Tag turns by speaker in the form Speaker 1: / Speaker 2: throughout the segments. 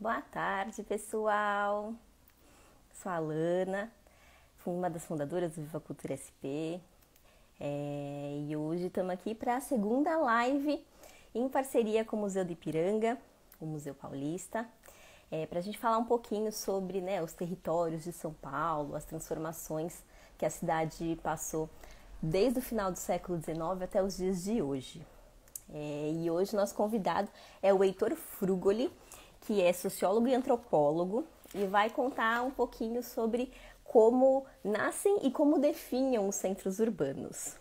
Speaker 1: Boa tarde, pessoal. Sou a Alana, uma das fundadoras do Viva Cultura SP. E hoje estamos aqui para a segunda live em parceria com o Museu do Ipiranga, o Museu Paulista, para a gente falar um pouquinho sobre, os territórios de São Paulo, as transformações que a cidade passou desde o final do século XIX até os dias de hoje. E hoje nosso convidado é o Heitor Frugoli, que é sociólogo e antropólogo, e vai contar um pouquinho sobre como nascem e como definham os centros urbanos.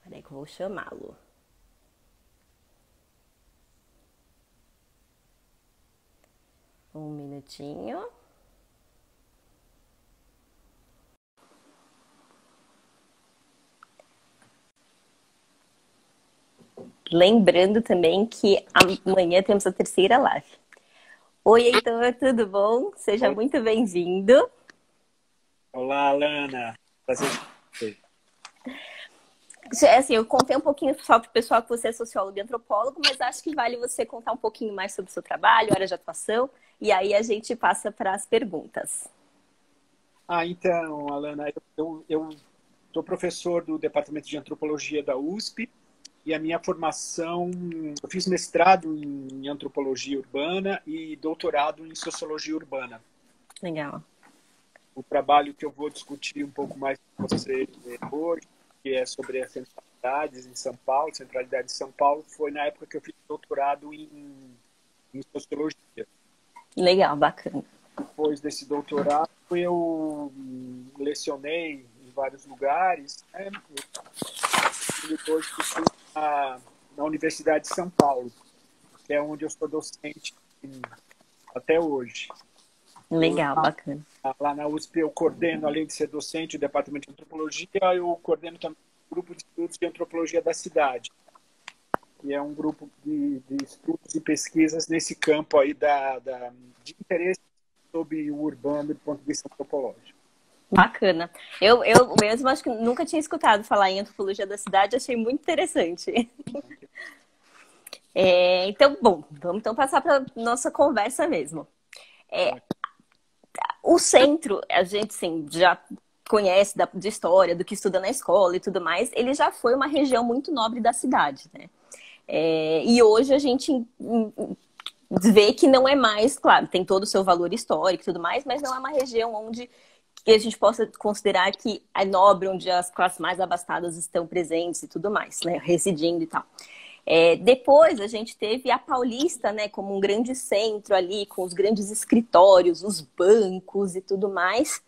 Speaker 1: Peraí que eu vou chamá-lo. Um minutinho. Lembrando também que amanhã temos a terceira live. Oi, Heitor, tudo bom? Seja muito bem-vindo.
Speaker 2: Olá, Alana. Prazer te ver.
Speaker 1: Assim, eu contei um pouquinho só para o pessoal que você é sociólogo e antropólogo, mas acho que vale você contar um pouquinho mais sobre o seu trabalho, área de atuação, e aí a gente passa para as perguntas.
Speaker 2: Então, Alana, eu sou professor do Departamento de Antropologia da USP e a minha formação, eu fiz mestrado em Antropologia Urbana e doutorado em Sociologia Urbana.
Speaker 1: Legal.
Speaker 2: O trabalho que eu vou discutir um pouco mais com você hoje, que é sobre as centralidades em São Paulo, centralidade de São Paulo, foi na época que eu fiz doutorado em Sociologia.
Speaker 1: Legal, bacana.
Speaker 2: Depois desse doutorado, eu lecionei em vários lugares, né? E depois fui na Universidade de São Paulo, que é onde eu sou docente até hoje.
Speaker 1: Legal, bacana.
Speaker 2: Lá na USP eu coordeno, além de ser docente do Departamento de Antropologia, eu coordeno também o grupo de estudos de antropologia da cidade, que é um grupo de estudos e pesquisas nesse campo aí de interesse sobre o urbano do ponto de vista antropológico.
Speaker 1: Bacana. Eu mesmo acho que nunca tinha escutado falar em antropologia da cidade, achei muito interessante. Então, bom, vamos então passar para nossa conversa mesmo. O centro, a gente sim, já conhece de história, do que estuda na escola e tudo mais, ele já foi uma região muito nobre da cidade, né? E hoje a gente vê que não é mais, claro, tem todo o seu valor histórico e tudo mais, mas não é uma região onde que a gente possa considerar que é nobre, onde as classes mais abastadas estão presentes e tudo mais, né? Residindo e tal. Depois a gente teve a Paulista, né, como um grande centro ali, com os grandes escritórios, os bancos e tudo mais.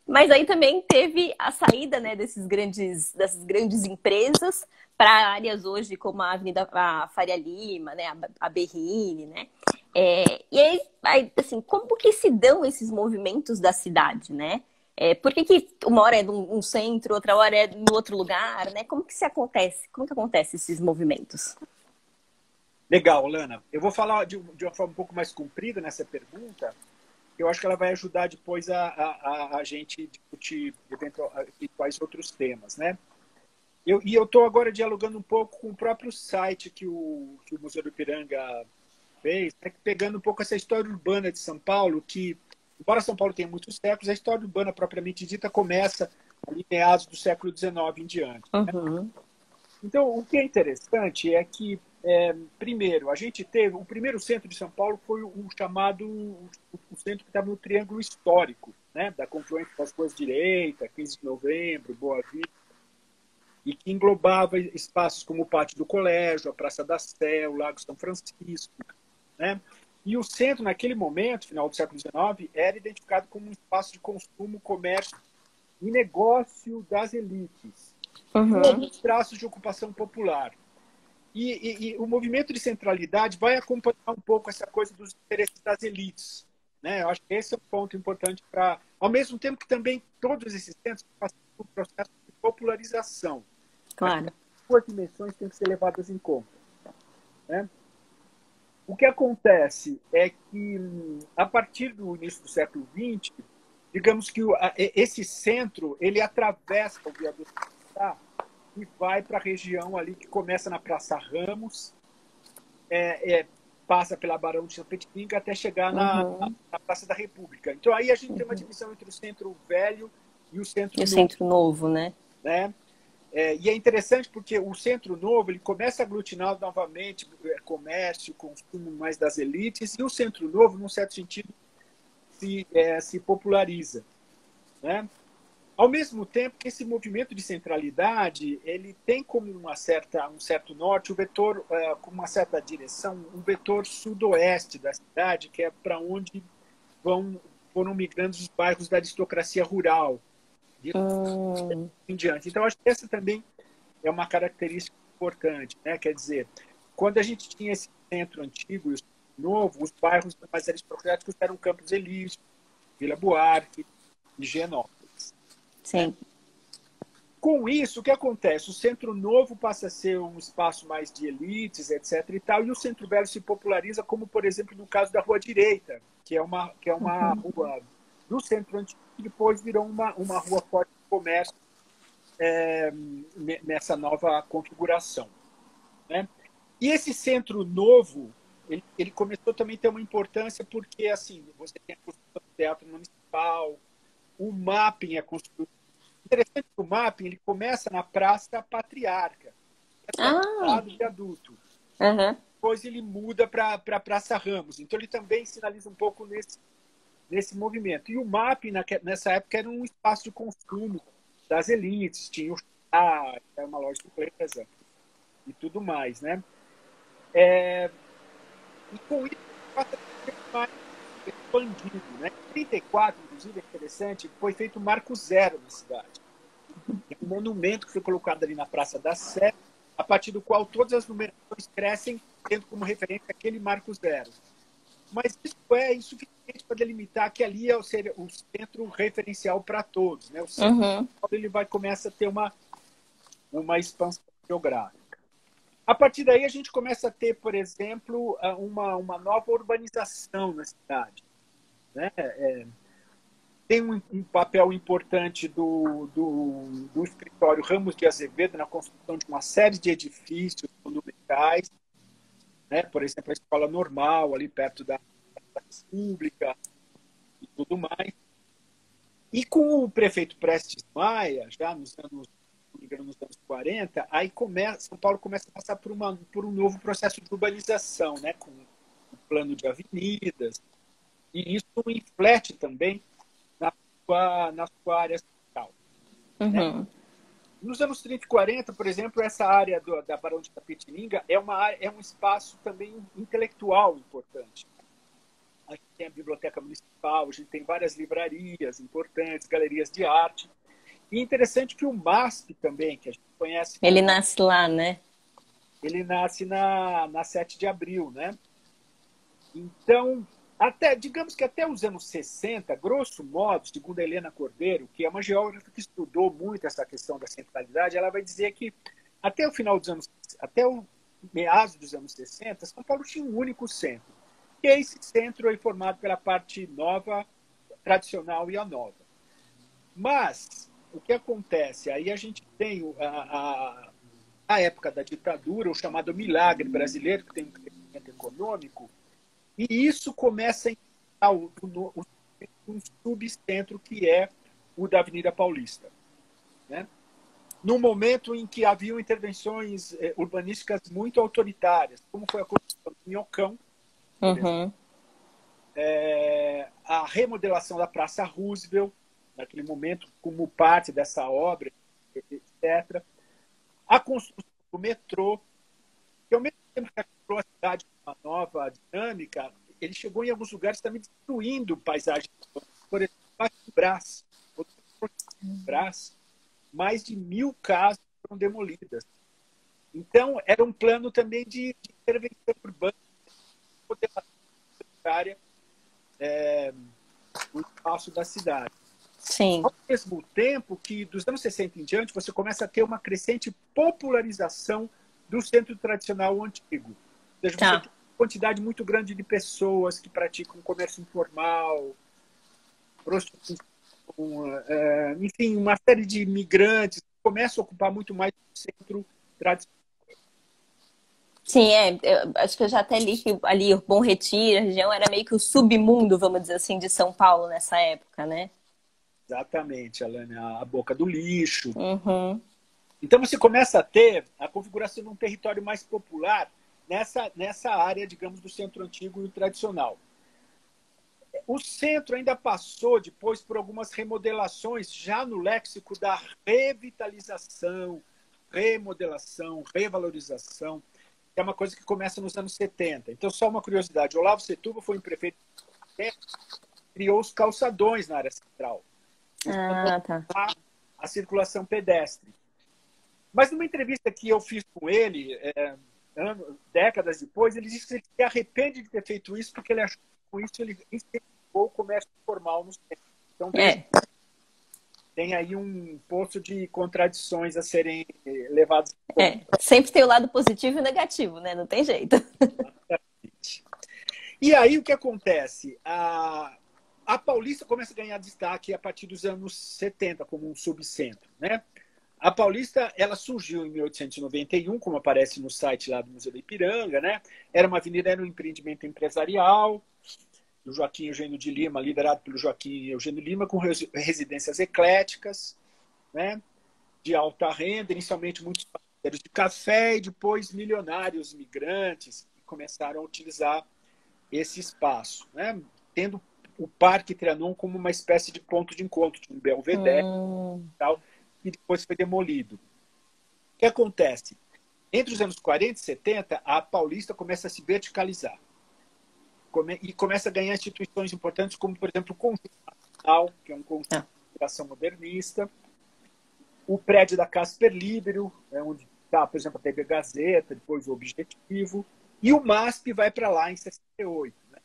Speaker 1: Mas aí também teve a saída, né, dessas grandes empresas para áreas hoje como a Avenida Faria Lima, né, a Berrini, né? E aí, assim, como que se dão esses movimentos da cidade, né? Por que uma hora é num centro, outra hora é no outro lugar, né? Como que acontece esses movimentos?
Speaker 2: Legal, Lana. Eu vou falar de uma forma um pouco mais comprida nessa pergunta. Eu acho que ela vai ajudar depois a gente discutir quais outros temas, né? Eu estou agora dialogando um pouco com o próprio site que o Museu do Ipiranga fez, né? Pegando um pouco essa história urbana de São Paulo, que, embora São Paulo tenha muitos séculos, a história urbana propriamente dita começa ali em meados do século XIX em diante.
Speaker 1: Uhum.
Speaker 2: Então, o que é interessante é que, primeiro, a gente teve o primeiro centro de São Paulo foi o chamado o centro que estava no Triângulo Histórico, né, da confluência das ruas Direita, 15 de Novembro, Boa Vista, e que englobava espaços como o Pátio do Colégio, a Praça da Sé, o Lago São Francisco, né? E o centro, naquele momento, final do século XIX, era identificado como um espaço de consumo, comércio e negócio das elites, com alguns traços de ocupação popular. E o movimento de centralidade vai acompanhar um pouco essa coisa dos interesses das elites, né? Eu acho que esse é um ponto importante para, ao mesmo tempo que também todos esses centros passam por um processo de popularização.
Speaker 1: Claro.
Speaker 2: As duas dimensões têm que ser levadas em conta, né? O que acontece é que, a partir do início do século XX, digamos que esse centro ele atravessa o viaduto e vai para a região ali que começa na Praça Ramos, passa pela Barão de Itapetininga até chegar
Speaker 1: Uhum.
Speaker 2: na Praça da República. Então aí a gente tem uma divisão entre o centro velho e o
Speaker 1: E
Speaker 2: centro
Speaker 1: o
Speaker 2: novo,
Speaker 1: Centro Novo, né?
Speaker 2: né? E é interessante porque o centro novo ele começa a aglutinar novamente comércio, consumo mais das elites, e o centro novo, num certo sentido, se populariza, né? Ao mesmo tempo que esse movimento de centralidade ele tem como um certo norte o vetor com uma certa direção, um vetor sudoeste da cidade, que é para onde foram migrando os bairros da aristocracia rural e
Speaker 1: Hum,
Speaker 2: em diante. Então acho que essa também é uma característica importante, né? Quer dizer, quando a gente tinha esse centro antigo e o centro novo, os bairros mais aristocráticos eram Campos Elíseos, Vila Buarque, Higienópolis, né?
Speaker 1: sim.
Speaker 2: Com isso, o que acontece? O Centro Novo passa a ser um espaço mais de elites, etc. e tal, e o Centro Velho se populariza, como, por exemplo, no caso da Rua Direita, que é uma rua do Centro Antigo, que depois virou uma rua forte de comércio nessa nova configuração, né? E esse Centro Novo, ele começou também a ter uma importância porque, assim, você tem a construção do Teatro Municipal, o mapping é construído. Interessante que o mapping ele começa na Praça Patriarca, que é até
Speaker 1: Ah,
Speaker 2: lado de adulto.
Speaker 1: aham.
Speaker 2: Depois ele muda para a Praça Ramos. Então ele também sinaliza um pouco nesse movimento. E o mapping, nessa época, era um espaço de consumo das elites. Tinha o chá, era uma loja de empresa e tudo mais, né? E com isso, passa a ser mais expandido, né? Em 34, inclusive, é interessante, foi feito o Marco Zero na cidade. Um monumento que foi colocado ali na Praça da Sé, a partir do qual todas as numerações crescem, tendo como referência aquele Marco Zero. Mas isso é insuficiente para delimitar que ali é o centro referencial para todos, né? O centro
Speaker 1: Uhum.
Speaker 2: ele vai começa a ter uma expansão geográfica. A partir daí a gente começa a ter, por exemplo, uma nova urbanização na cidade, né? Tem um papel importante do escritório Ramos de Azevedo na construção de uma série de edifícios monumentais, né? Por exemplo, a Escola Normal, ali perto da República e tudo mais. E com o prefeito Prestes Maia, já nos anos 40, aí São Paulo começa a passar por um novo processo de urbanização, né? Com o plano de avenidas, e isso inflete também na sua área central, né?
Speaker 1: Uhum.
Speaker 2: Nos anos 30 e 40, por exemplo, essa área da Barão de Itapetininga é um espaço também intelectual importante. A gente tem a Biblioteca Municipal, a gente tem várias livrarias importantes, galerias de arte. E interessante que o MASP também, que a gente conhece
Speaker 1: Ele
Speaker 2: como...
Speaker 1: nasce lá, né?
Speaker 2: Ele nasce na 7 de abril, né? Então, digamos que até os anos 60, grosso modo, segundo a Helena Cordeiro, que é uma geógrafa que estudou muito essa questão da centralidade, ela vai dizer que até o meados dos anos 60, São Paulo tinha um único centro, que é esse centro aí formado pela parte nova, tradicional e a nova. Mas o que acontece? Aí a gente tem a época da ditadura, o chamado milagre brasileiro, que tem um crescimento econômico, e isso começa a entrar um subcentro que é o da Avenida Paulista, né? No momento em que haviam intervenções urbanísticas muito autoritárias, como foi a construção do Minhocão, por exemplo,
Speaker 1: Uhum.
Speaker 2: a remodelação da Praça Roosevelt, naquele momento, como parte dessa obra, etc. A construção do metrô, que ao mesmo tempo que criou a cidade com uma nova dinâmica, ele chegou em alguns lugares também destruindo paisagens. Por exemplo, em Brás, mais de 1.000 casas foram demolidas. Então, era um plano também de intervenção urbana, área, o espaço da cidade.
Speaker 1: Sim.
Speaker 2: Ao mesmo tempo que, dos anos 60 em diante, você começa a ter uma crescente popularização do centro tradicional antigo. Ou seja, você
Speaker 1: Tá.
Speaker 2: tem uma quantidade muito grande de pessoas que praticam comércio informal, prostituição, enfim, uma série de imigrantes que começam a ocupar muito mais o centro tradicional.
Speaker 1: Sim, eu acho que eu já até li que ali o Bom Retiro, a região, era meio que o submundo, vamos dizer assim, de São Paulo nessa época, né?
Speaker 2: Exatamente, Alane, a boca do lixo.
Speaker 1: Uhum.
Speaker 2: Então você começa a ter a configuração de um território mais popular nessa área, digamos, do centro antigo e o tradicional. O centro ainda passou depois por algumas remodelações, já no léxico da revitalização, remodelação, revalorização, que é uma coisa que começa nos anos 70. Então, só uma curiosidade, Olavo Setúbal foi um prefeito que criou os calçadões na área central,
Speaker 1: Ah, tá.
Speaker 2: a circulação pedestre. Mas numa entrevista que eu fiz com ele, décadas depois, ele disse que ele se arrepende de ter feito isso porque ele achou que com isso ele incentivou o comércio informal no centro. Então, veja,
Speaker 1: É,
Speaker 2: tem aí um poço de contradições a serem levadas em conta.
Speaker 1: sempre tem o lado positivo e negativo, né? Não tem jeito.
Speaker 2: E aí o que acontece? A Paulista começa a ganhar destaque a partir dos anos 70 como um subcentro, né? A Paulista, ela surgiu em 1891, como aparece no site lá do Museu do Ipiranga, né? Era uma avenida, era um empreendimento empresarial do Joaquim Eugênio de Lima, liderado pelo Joaquim Eugênio Lima, com residências ecléticas, né? De alta renda, inicialmente muitos fazendeiros de café e depois milionários migrantes que começaram a utilizar esse espaço, né? Tendo o Parque Trianon como uma espécie de ponto de encontro, de um belvedere
Speaker 1: Hum,
Speaker 2: e tal, e depois foi demolido. O que acontece? Entre os anos 40 e 70, a Paulista começa a se verticalizar e começa a ganhar instituições importantes, como, por exemplo, o Conjunto Nacional, que é um conjunto de educação modernista, o prédio da Casper Libero, onde está, por exemplo, a TV Gazeta, depois o Objetivo, e o MASP vai para lá em 68, né?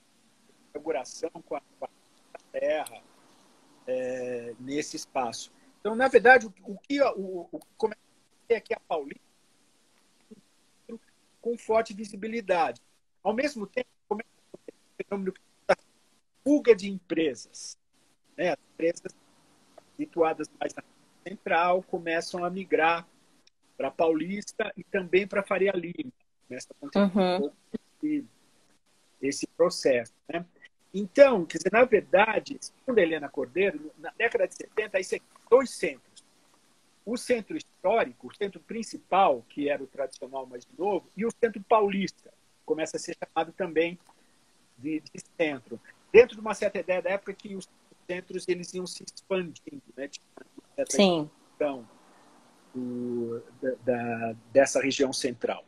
Speaker 2: Inauguração com a terra nesse espaço. Então, na verdade, o que começa a ter aqui a Paulista com forte visibilidade. Ao mesmo tempo, começa a ter um fenômeno da fuga de empresas, né? As empresas situadas mais na central começam a migrar para a Paulista e também para a Faria Lima. Começa a acontecer um
Speaker 1: uhum.
Speaker 2: pouco esse processo, né? Então, quer dizer, na verdade, segundo a Helena Cordeiro, na década de 70, aí você tem dois centros. O centro histórico, o centro principal, que era o tradicional mais novo, e o centro paulista, começa a ser chamado também de centro. Dentro de uma certa ideia da época que os centros eles iam se expandindo, né? Tinha uma certa
Speaker 1: Sim.
Speaker 2: expansão dessa região central.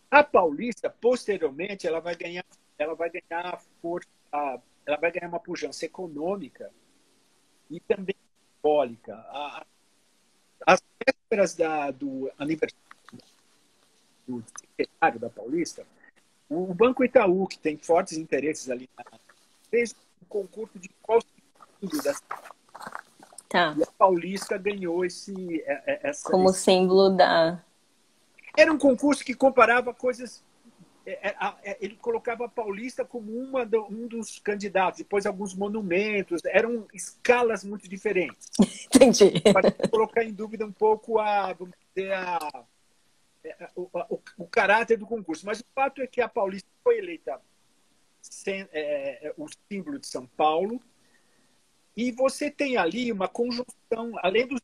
Speaker 2: A Paulista, posteriormente, ela vai ganhar força, ela vai ganhar uma pujança econômica e também simbólica. As vésperas do aniversário do centenário da Paulista, o Banco Itaú, que tem fortes interesses ali, fez um concurso de qual sentido da cidade.
Speaker 1: Tá.
Speaker 2: E a Paulista ganhou
Speaker 1: Como símbolo da.
Speaker 2: Era um concurso que comparava coisas. Ele colocava a Paulista como um dos candidatos, depois alguns monumentos, eram escalas muito diferentes.
Speaker 1: Entendi.
Speaker 2: Para colocar em dúvida um pouco vamos dizer, o caráter do concurso. Mas o fato é que a Paulista foi eleita o símbolo de São Paulo, e você tem ali uma conjunção, além dos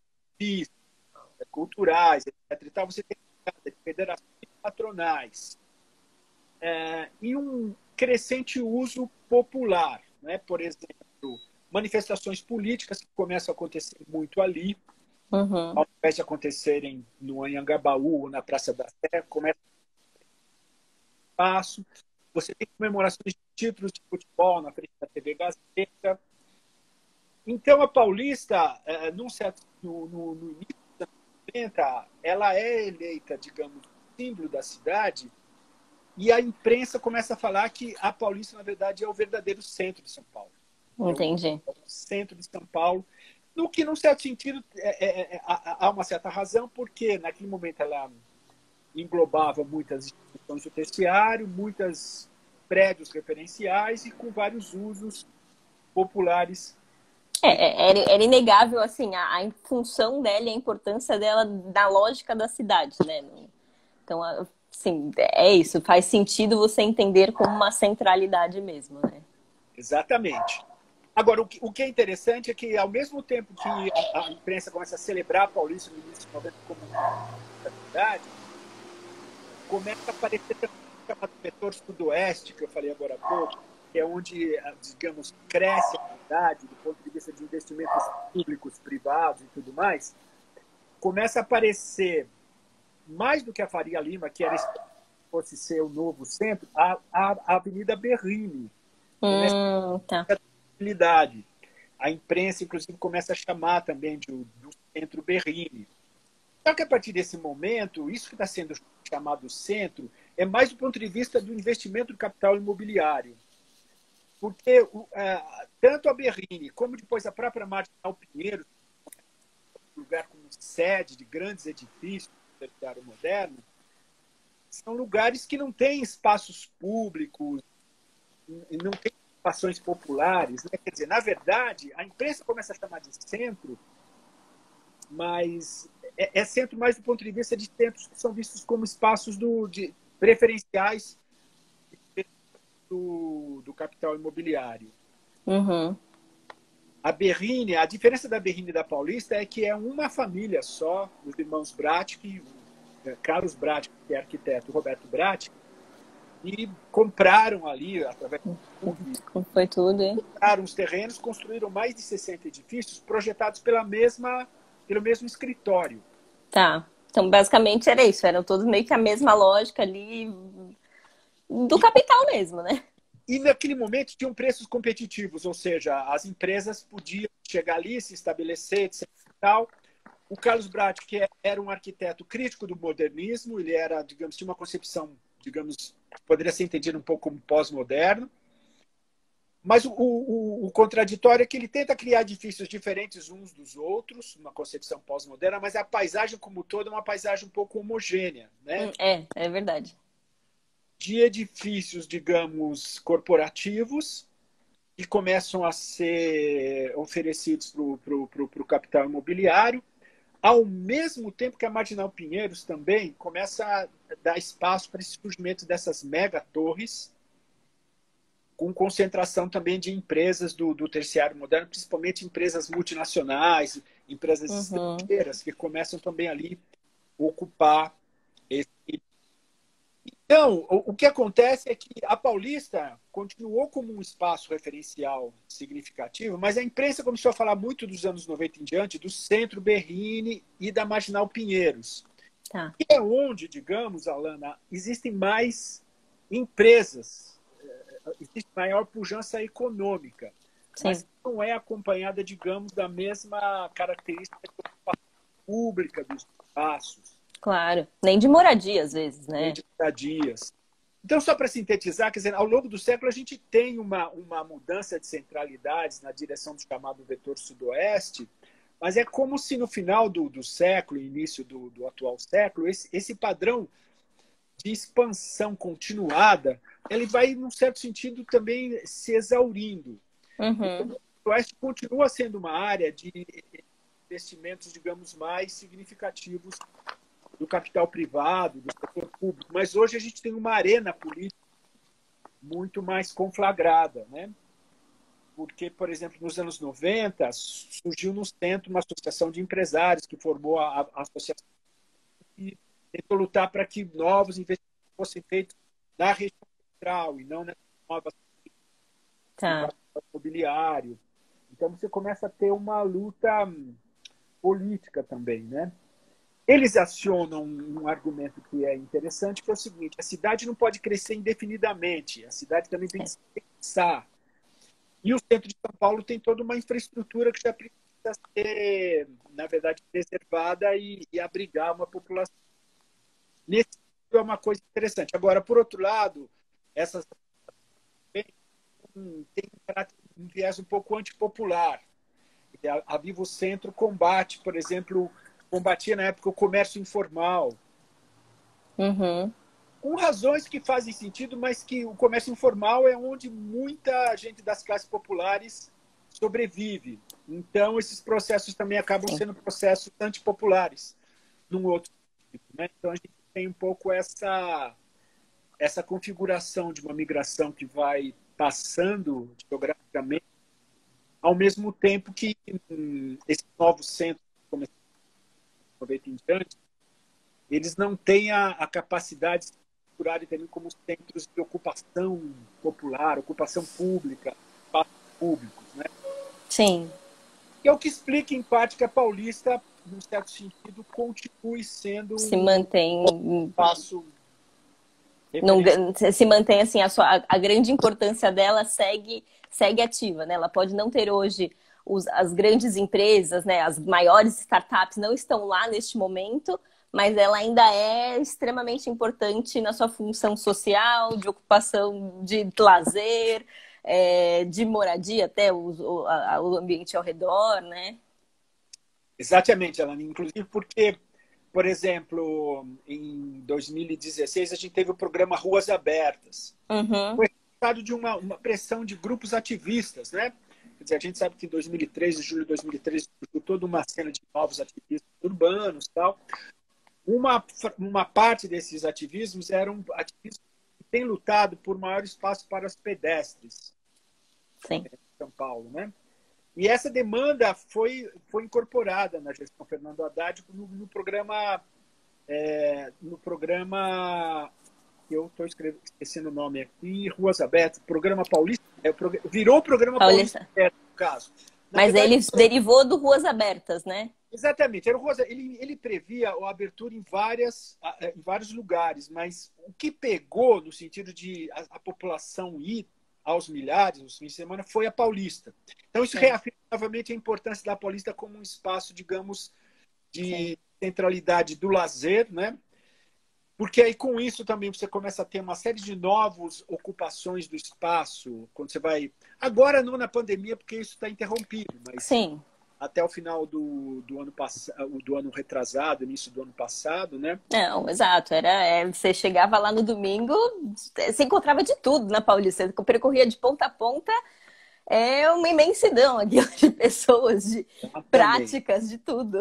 Speaker 2: culturais, etc. E tal, você tem federações patronais e um crescente uso popular, né? Por exemplo, manifestações políticas que começam a acontecer muito ali,
Speaker 1: Uhum.
Speaker 2: ao invés de acontecerem no Anhangabaú ou na Praça da Sé, começa a espaço. Você tem comemorações de títulos de futebol na frente da TV Gazeta. Então, a Paulista, no início dos anos 90, ela é eleita, digamos, símbolo da cidade, e a imprensa começa a falar que a Paulista, na verdade, é o verdadeiro centro de São Paulo.
Speaker 1: Entendi.
Speaker 2: É o centro de São Paulo, no que, num certo sentido, há uma certa razão, porque naquele momento ela englobava muitas instituições do terciário, muitos prédios referenciais e com vários usos populares.
Speaker 1: Era inegável, assim, a função dela e a importância dela na lógica da cidade, né? Então, Sim, é isso. Faz sentido você entender como uma centralidade mesmo, né?
Speaker 2: Exatamente. Agora, o que é interessante é que, ao mesmo tempo que a imprensa começa a celebrar a Paulista no início de 90 como uma cidade, começa a aparecer também o chamado vetor sudoeste, que eu falei agora há pouco, que é onde, digamos, cresce a cidade do ponto de vista de investimentos públicos, privados e tudo mais. Começa a aparecer, mais do que a Faria Lima, que era fosse ser o novo centro, a Avenida Berrini. Começa
Speaker 1: Tá.
Speaker 2: a possibilidade. A imprensa, inclusive, começa a chamar também do centro Berrini. Só que a partir desse momento, isso que está sendo chamado centro é mais do ponto de vista do investimento do capital imobiliário. Porque tanto a Berrini como depois a própria Marginal Pinheiro, lugar como sede de grandes edifícios do terciário moderno, são lugares que não têm espaços públicos, não têm ocupações populares. Né? Quer dizer, na verdade, a imprensa começa a chamar de centro, mas é centro mais do ponto de vista de centros que são vistos como espaços preferenciais do capital imobiliário.
Speaker 1: Uhum.
Speaker 2: A Berrini, a diferença da Berrini e da Paulista é que é uma família só, os irmãos Bratic, Carlos Bratic, que é arquiteto, Roberto Bratic, e compraram ali, através
Speaker 1: Como foi tudo, hein?
Speaker 2: compraram os terrenos, construíram mais de 60 edifícios projetados pelo mesmo escritório.
Speaker 1: Tá. Então, basicamente era isso. Eram todos meio que a mesma lógica ali do capital mesmo, né?
Speaker 2: E naquele momento tinham preços competitivos, ou seja, as empresas podiam chegar ali, se estabelecer, etc. Tal. O Carlos Brat, que era um arquiteto crítico do modernismo, ele era, digamos, tinha uma concepção, digamos, poderia ser entendido um pouco como pós-moderno. Mas o contraditório é que ele tenta criar edifícios diferentes uns dos outros, uma concepção pós-moderna, mas a paisagem como toda é uma paisagem um pouco homogênea, né?
Speaker 1: É verdade.
Speaker 2: De edifícios, digamos, corporativos, que começam a ser oferecidos para o capital imobiliário, ao mesmo tempo que a Marginal Pinheiros também começa a dar espaço para esse surgimento dessas mega torres, com concentração também de empresas do terciário moderno, principalmente empresas multinacionais, empresas estrangeiras, que começam também ali a ocupar esse. Então, o que acontece é que a Paulista continuou como um espaço referencial significativo, mas a imprensa começou a falar muito dos anos 90 em diante do Centro Berrini e da Marginal Pinheiros.
Speaker 1: Tá.
Speaker 2: Que é onde, digamos, Alana, existem mais empresas, existe maior pujança econômica,
Speaker 1: Sim.
Speaker 2: mas não é acompanhada, digamos, da mesma característica pública dos espaços.
Speaker 1: Claro. Nem de moradia, às vezes, né?
Speaker 2: Nem de moradias. Então, só para sintetizar, quer dizer, ao longo do século a gente tem uma mudança de centralidades na direção do chamado vetor sudoeste, mas é como se no final do século, início do atual século, esse padrão de expansão continuada, ele vai, num certo sentido, também se exaurindo.
Speaker 1: Uhum.
Speaker 2: O Oeste continua sendo uma área de investimentos, digamos, mais significativos do capital privado, do setor público, mas hoje a gente tem uma arena política muito mais conflagrada, né? Porque, por exemplo, nos anos 90, surgiu no centro uma associação de empresários que formou a associação e tentou lutar para que novos investimentos fossem feitos na região central e não nas novas imobiliário. Então você começa a ter uma luta política também, né? Eles acionam um argumento que é interessante, que é o seguinte: a cidade não pode crescer indefinidamente, a cidade também tem que se pensar. E o centro de São Paulo tem toda uma infraestrutura que já precisa ser, na verdade, preservada e abrigar uma população. Nesse sentido, é uma coisa interessante. Agora, por outro lado, essas tem um viés um pouco antipopular. A Vivo Centro combate, por exemplo, combatia na época o comércio informal.
Speaker 1: Uhum.
Speaker 2: Com razões que fazem sentido, mas que o comércio informal é onde muita gente das classes populares sobrevive. Então, esses processos também acabam sendo processos antipopulares, num outro tipo, né? Então, a gente tem um pouco essa configuração de uma migração que vai passando geograficamente, ao mesmo tempo que esses novos centros, como em diante, eles não têm a capacidade de se configurarem também como centros de ocupação popular, ocupação pública, espaços públicos, né?
Speaker 1: Sim.
Speaker 2: Que é o que explica, em parte, que a Paulista, num certo sentido, continue sendo
Speaker 1: Se
Speaker 2: um
Speaker 1: mantém.
Speaker 2: espaço
Speaker 1: Não,
Speaker 2: referencial.
Speaker 1: se mantém assim, a grande importância dela segue ativa, né? Ela pode não ter hoje as grandes empresas, né? As maiores startups não estão lá neste momento, mas ela ainda é extremamente importante na sua função social, de ocupação, de lazer, de moradia, até o ambiente ao redor, né?
Speaker 2: Exatamente, Alana. Inclusive porque, por exemplo, em 2016, a gente teve o programa Ruas Abertas.
Speaker 1: Uhum.
Speaker 2: Foi resultado de uma pressão de grupos ativistas, né? Quer dizer, a gente sabe que em 2013, em julho de 2013, surgiu toda uma cena de novos ativistas urbanos e tal. Uma parte desses ativismos eram ativistas que têm lutado por maior espaço para os pedestres
Speaker 1: Sim.
Speaker 2: em São Paulo, né? E essa demanda foi incorporada na gestão Fernando Haddad no programa, eu estou esquecendo o nome aqui, Ruas Abertas, Programa Paulista, virou o Programa Paulista
Speaker 1: Paulista.
Speaker 2: Aberto, no caso. Na
Speaker 1: Mas
Speaker 2: verdade,
Speaker 1: ele derivou do Ruas Abertas, né?
Speaker 2: exatamente, ele previa a abertura em vários lugares, mas o que pegou no sentido de a população ir aos milhares nos fins de semana foi a Paulista. Então isso
Speaker 1: Sim.
Speaker 2: reafirma novamente a importância da Paulista como um espaço, digamos,
Speaker 1: Sim.
Speaker 2: de centralidade do lazer, né? Porque aí com isso também você começa a ter uma série de novas ocupações do espaço, quando você vai... Agora não na pandemia, porque isso está interrompido, mas
Speaker 1: Sim.
Speaker 2: até o final do ano passado, do ano retrasado, início do ano passado, né?
Speaker 1: Não, exato. Você chegava lá no domingo, você encontrava de tudo na Paulista. Você percorria de ponta a ponta, é uma imensidão aquilo de pessoas, de
Speaker 2: Exatamente.
Speaker 1: práticas, de tudo.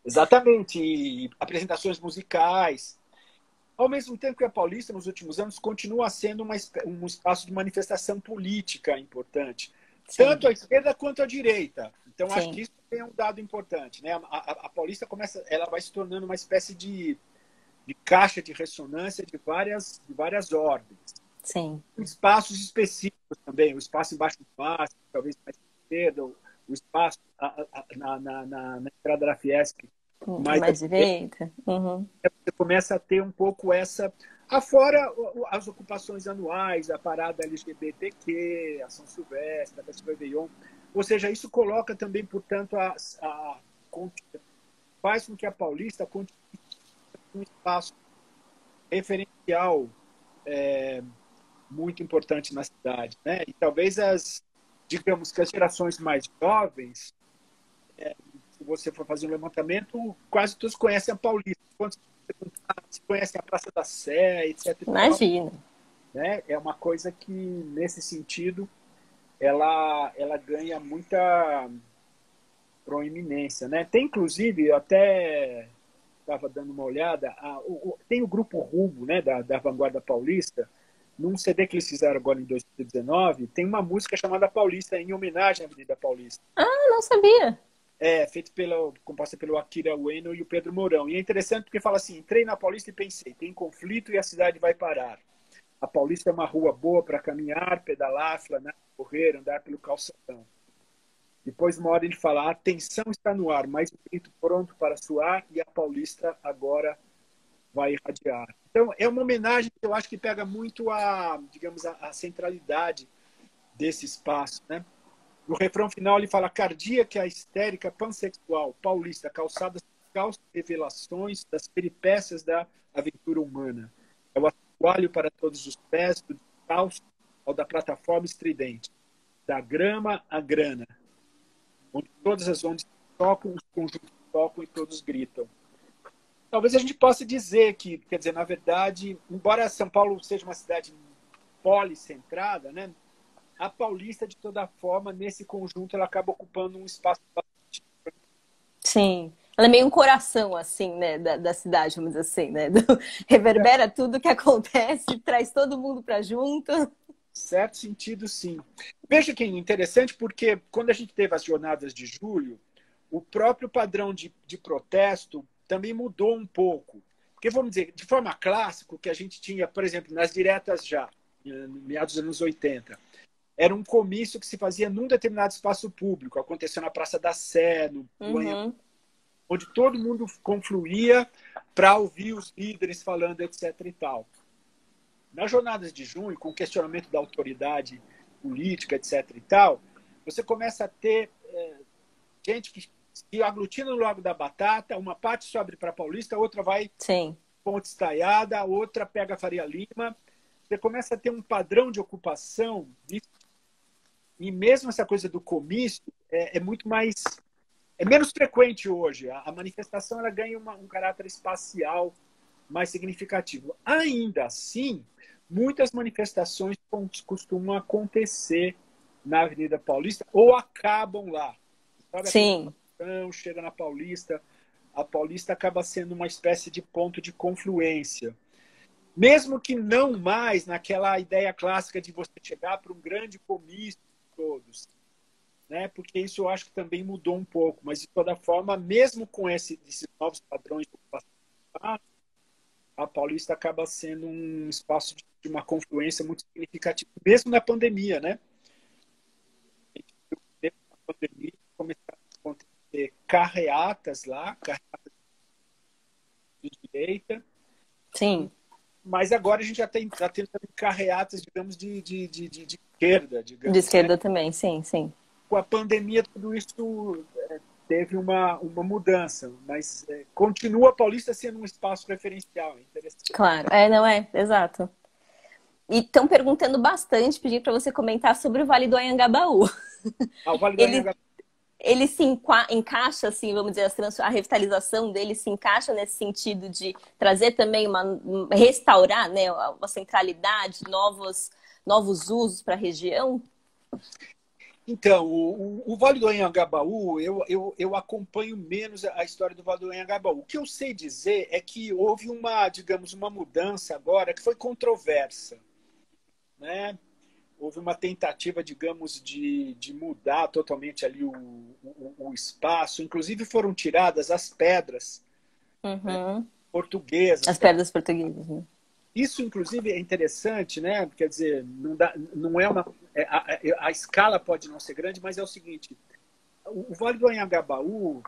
Speaker 2: Exatamente. E apresentações musicais. Ao mesmo tempo que a Paulista, nos últimos anos, continua sendo um espaço de manifestação política importante,
Speaker 1: Sim,
Speaker 2: tanto à esquerda quanto à direita. Então, acho
Speaker 1: sim,
Speaker 2: que isso é um dado importante, né? A Paulista ela vai se tornando uma espécie de caixa de ressonância de várias ordens.
Speaker 1: sim.
Speaker 2: Espaços específicos também, o espaço embaixo do mar, talvez mais à esquerda, o espaço na entrada da Fiesp, mais à
Speaker 1: Mais
Speaker 2: direita.
Speaker 1: direita. Uhum.
Speaker 2: Você começa a ter um pouco essa... Afora as ocupações anuais, a parada LGBTQ, a São Silvestre, a Festa Réveillon. Ou seja, isso coloca também, portanto, faz com que a Paulista continue um espaço referencial muito importante na cidade, né? E talvez digamos que as gerações mais jovens, se você for fazer um levantamento, quase todos conhecem a Paulista. Quando você perguntar se conhecem a Praça da Sé, etc. e tal,
Speaker 1: Imagina.
Speaker 2: né? É uma coisa que, nesse sentido, ela ganha muita proeminência, né? Tem, inclusive, eu até estava dando uma olhada, tem o grupo Rumo, né, da Vanguarda Paulista, num CD que eles fizeram agora em 2019, tem uma música chamada Paulista, em homenagem à Avenida Paulista.
Speaker 1: Ah, não sabia.
Speaker 2: Feita composta pelo Akira Ueno e o Pedro Mourão. E é interessante porque fala assim: entrei na Paulista e pensei, tem conflito e a cidade vai parar. A Paulista é uma rua boa para caminhar, pedalar, flanar, correr, andar pelo calçadão. Depois, uma hora ele fala: a tensão está no ar, mas o grito pronto para suar e a Paulista agora vai irradiar. Então, é uma homenagem que eu acho que pega muito digamos, a centralidade desse espaço, né? No refrão final, ele fala: cardíaca, histérica, pansexual, paulista, calçadas, calças, revelações das peripécias da aventura humana. É o assoalho para todos os pés, do descalço ao da plataforma estridente, da grama à grana, onde todas as ondas tocam, os conjuntos tocam e todos gritam. Talvez a gente possa dizer que, quer dizer, na verdade, embora São Paulo seja uma cidade policentrada, né? A Paulista, de toda forma, nesse conjunto, ela acaba ocupando um espaço.
Speaker 1: Sim. Ela é meio um coração, assim, né, da cidade, vamos dizer assim, né? Reverbera tudo que acontece, traz todo mundo para junto.
Speaker 2: Certo sentido, sim. Veja que é interessante, porque quando a gente teve as jornadas de julho, o próprio padrão de protesto também mudou um pouco. Porque, vamos dizer, de forma clássica, o que a gente tinha, por exemplo, nas diretas já, no meados dos anos 80, era um comício que se fazia num determinado espaço público, aconteceu na Praça da Sé, no
Speaker 1: Uhum.
Speaker 2: onde todo mundo confluía para ouvir os líderes falando, etc. e tal. Nas jornadas de junho, com o questionamento da autoridade política, etc. e tal, você começa a ter gente que se aglutina no Lago da Batata, uma parte sobe para Paulista, outra vai
Speaker 1: Sim.
Speaker 2: Ponte Estaiada, a outra pega Faria Lima. Você começa a ter um padrão de ocupação, e mesmo essa coisa do comício é muito mais... É menos frequente hoje. A manifestação ela ganha um caráter espacial mais significativo. Ainda assim, muitas manifestações costumam acontecer na Avenida Paulista ou acabam lá. Sabe,
Speaker 1: Sim.
Speaker 2: chega na Paulista, a Paulista acaba sendo uma espécie de ponto de confluência. Mesmo que não mais naquela ideia clássica de você chegar para um grande comício de todos, né? Porque isso eu acho que também mudou um pouco, mas de toda forma, mesmo com esses novos padrões de ocupação, a Paulista acaba sendo um espaço de uma confluência muito significativa, mesmo na pandemia, né? Na pandemia começaram a acontecer carreatas lá, carreatas de direita,
Speaker 1: Sim.
Speaker 2: mas agora a gente já tem também carreatas, digamos, de esquerda,
Speaker 1: De
Speaker 2: digamos, né?
Speaker 1: esquerda também, sim, sim.
Speaker 2: Com a pandemia, tudo isso teve uma mudança, mas continua a Paulista sendo um espaço referencial, é interessante.
Speaker 1: Claro. Não é, exato. E estão perguntando bastante, pedindo para você comentar sobre o Vale do Anhangabaú.
Speaker 2: O Vale do
Speaker 1: Ele,
Speaker 2: Anhangabaú,
Speaker 1: ele se encaixa, assim, vamos dizer, a revitalização dele se encaixa nesse sentido de trazer também restaurar, né, uma centralidade, novos usos para a região?
Speaker 2: então, o Vale do Anhangabaú, eu acompanho menos a história do Vale do Anhangabaú. O que eu sei dizer é que houve digamos, uma mudança agora que foi controversa, né? Houve uma tentativa, digamos, de mudar totalmente ali o espaço. Inclusive foram tiradas as pedras, né,
Speaker 1: Uhum.
Speaker 2: portuguesas.
Speaker 1: As pedras portuguesas, né?
Speaker 2: Isso, inclusive, é interessante, né? Quer dizer, não é uma... a escala pode não ser grande, mas é o seguinte, o Vale do Anhangabaú,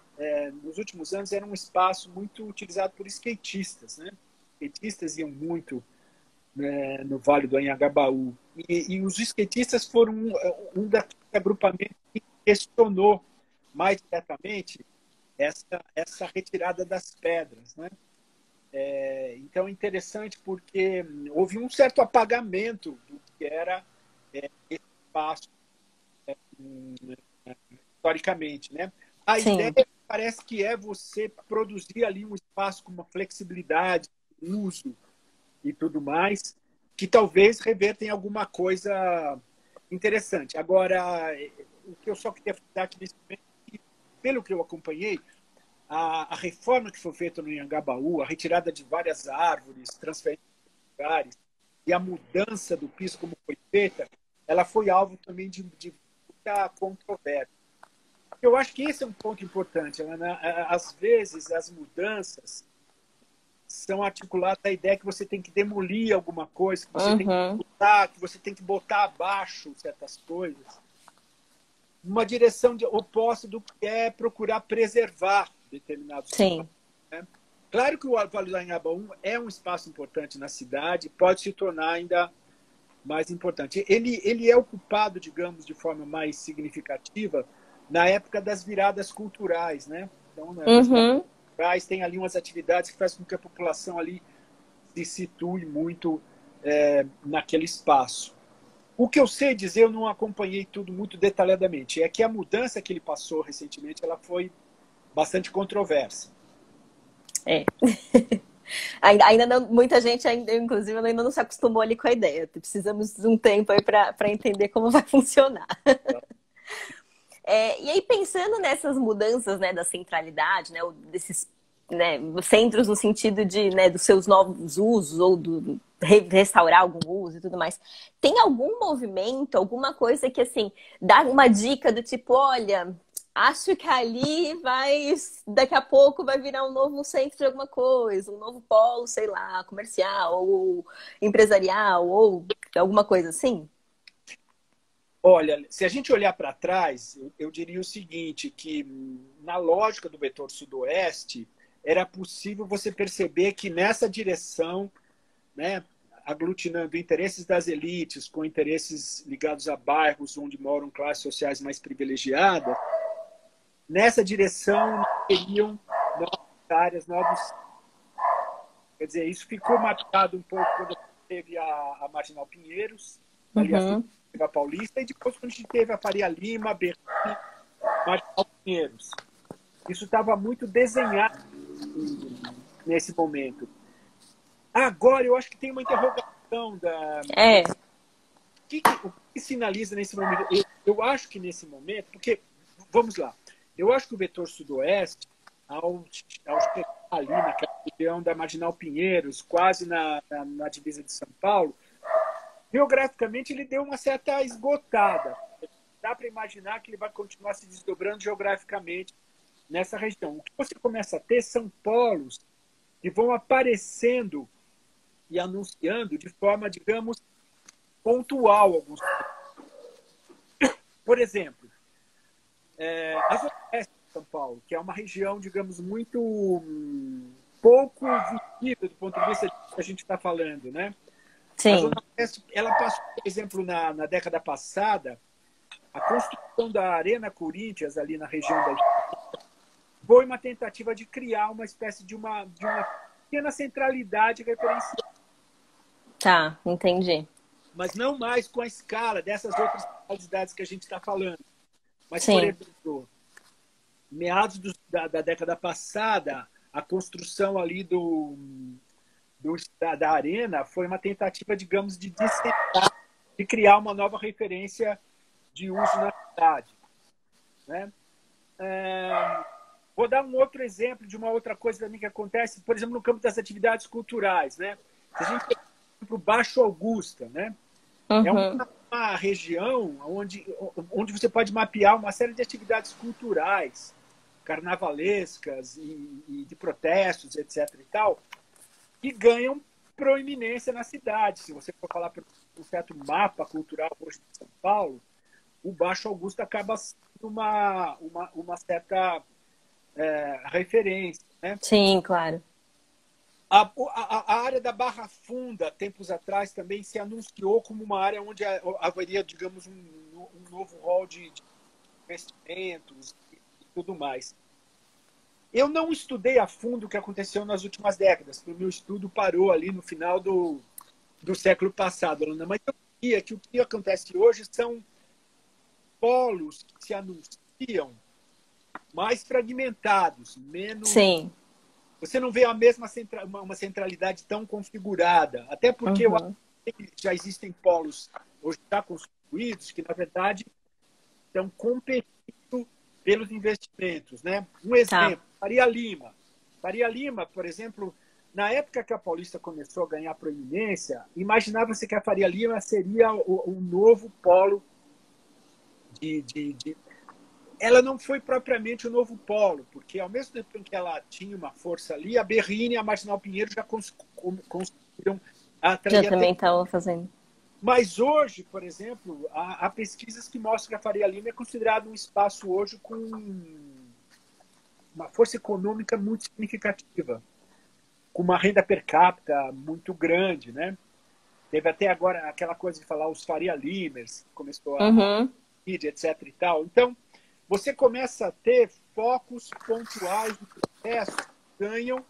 Speaker 2: nos últimos anos, era um espaço muito utilizado por skatistas, né? Skatistas iam muito, né, no Vale do Anhangabaú. E os skatistas foram um daqueles agrupamentos que questionou mais diretamente essa retirada das pedras, né? Então é interessante porque houve um certo apagamento do que era esse espaço historicamente, né? A ideia
Speaker 1: Sim.
Speaker 2: parece que é você produzir ali um espaço com uma flexibilidade, uso e tudo mais, que talvez reverta em alguma coisa interessante. Agora, o que eu só queria falar aqui nesse momento, é que, pelo que eu acompanhei, a reforma que foi feita no Anhangabaú, a retirada de várias árvores, transferência de lugares e a mudança do piso como foi feita, ela foi alvo também de muita controvérsia. Eu acho que esse é um ponto importante, Ana. Às vezes, as mudanças são articuladas à ideia que você tem que demolir alguma coisa,
Speaker 1: Uhum.
Speaker 2: que você tem que botar abaixo certas coisas, numa direção oposta do que é procurar preservar determinados
Speaker 1: Sim.
Speaker 2: espaços, né? Claro que o Vale do Anhangabaú é um espaço importante na cidade, pode se tornar ainda mais importante. Ele é ocupado, digamos, de forma mais significativa na época das viradas culturais, né? Então, nas viradas
Speaker 1: Uhum.
Speaker 2: culturais tem ali umas atividades que fazem com que a população ali se situe muito naquele espaço. O que eu sei dizer, eu não acompanhei tudo muito detalhadamente, é que a mudança que ele passou recentemente, ela foi bastante controversa.
Speaker 1: É. Ainda não, muita gente, ainda, inclusive, ainda não se acostumou ali com a ideia. Precisamos de um tempo aí para entender como vai funcionar. E aí, pensando nessas mudanças, né, da centralidade, né, ou desses, né, centros no sentido de, né, dos seus novos usos ou restaurar algum uso e tudo mais, tem algum movimento, alguma coisa que, assim, dá uma dica do tipo, olha, acho que ali daqui a pouco vai virar um novo centro de alguma coisa, um novo polo, sei lá, comercial ou empresarial ou alguma coisa assim?
Speaker 2: Olha, se a gente olhar para trás, eu diria o seguinte, que na lógica do vetor sudoeste, era possível você perceber que nessa direção, né, aglutinando interesses das elites com interesses ligados a bairros onde moram classes sociais mais privilegiadas, nessa direção teriam novas áreas, novos. Quer dizer, isso ficou mapeado um pouco quando teve a Marginal Pinheiros, ali a Paulista, e depois quando a gente teve a Faria Lima, Berlim, Marginal Pinheiros. Isso estava muito desenhado nesse momento. Agora, eu acho que tem uma interrogação o que sinaliza nesse momento? Eu acho que nesse momento, porque, vamos lá, eu acho que o vetor sudoeste, ao chegar ali naquela região da Marginal Pinheiros, quase na divisa de São Paulo, geograficamente ele deu uma certa esgotada. Dá para imaginar que ele vai continuar se desdobrando geograficamente nessa região. O que você começa a ter são polos que vão aparecendo e anunciando de forma, digamos, pontual alguns. Por exemplo, a Zona Oeste de São Paulo, que é uma região, digamos, muito pouco visível do ponto de vista que a gente está falando, né?
Speaker 1: Sim.
Speaker 2: A Zona Oeste, ela passou, por exemplo, na década passada, a construção da Arena Corinthians, ali na região da foi uma tentativa de criar uma espécie de uma pequena centralidade referencial.
Speaker 1: Tá, entendi.
Speaker 2: Mas não mais com a escala dessas outras cidades que a gente está falando. Mas,
Speaker 1: Sim.
Speaker 2: por exemplo, meados da década passada, a construção ali da arena foi uma tentativa, digamos, de criar uma nova referência de uso na cidade. Né? Vou dar um outro exemplo de uma outra coisa também que acontece, por exemplo, no campo das atividades culturais. Né? Se a gente tem, por exemplo, Baixo Augusta, né? É uma região onde você pode mapear uma série de atividades culturais, carnavalescas e de protestos, etc. e tal, que ganham proeminência na cidade. Se você for falar por um certo mapa cultural hoje de São Paulo, o Baixo Augusto acaba sendo uma certa referência. Né?
Speaker 1: Sim, claro.
Speaker 2: A área da Barra Funda, tempos atrás, também se anunciou como uma área onde haveria, digamos, um novo rol de investimentos e tudo mais. Eu não estudei a fundo o que aconteceu nas últimas décadas, porque o meu estudo parou ali no final do século passado, Ana, mas eu diria que o que acontece hoje são polos que se anunciam mais fragmentados, menos...
Speaker 1: Sim.
Speaker 2: Você não vê a mesma uma centralidade tão configurada, até porque eu acho que já existem polos hoje já construídos que, na verdade, estão competindo pelos investimentos. Né? Um exemplo, Faria Lima. Faria Lima, por exemplo, na época que a Paulista começou a ganhar proeminência, imaginava-se que a Faria Lima seria um novo polo ela não foi propriamente o novo polo, porque ao mesmo tempo em que ela tinha uma força ali, a Berrini e a Marginal Pinheiro já conseguiram atrair.
Speaker 1: Já também estavam fazendo.
Speaker 2: Mas hoje, por exemplo, há pesquisas que mostram que a Faria Lima é considerado um espaço hoje com uma força econômica muito significativa, com uma renda per capita muito grande, né? Teve até agora aquela coisa de falar os Faria Limers, que começou a etc. e tal. Então, você começa a ter focos pontuais do processo que ganham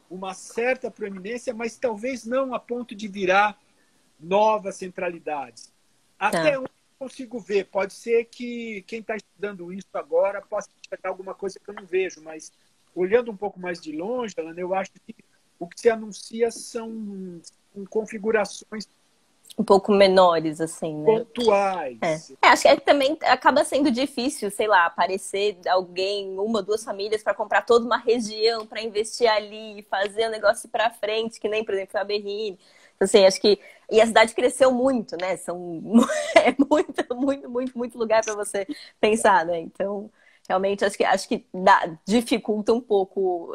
Speaker 2: uma certa proeminência, mas talvez não a ponto de virar novas centralidades. Até onde eu consigo ver. Pode ser que quem está estudando isso agora possa enxergar alguma coisa que eu não vejo, mas olhando um pouco mais de longe, Alana, eu acho que o que se anuncia são configurações
Speaker 1: Um pouco menores, assim, né?
Speaker 2: pontuais.
Speaker 1: Acho que também acaba sendo difícil, sei lá, aparecer alguém, uma, duas famílias para comprar toda uma região, para investir ali, fazer o negócio ir para frente, que nem, por exemplo, a Berrini. Então, assim, acho que. E a cidade cresceu muito, né? É muito lugar para você pensar, né? Então, realmente, acho que dificulta um pouco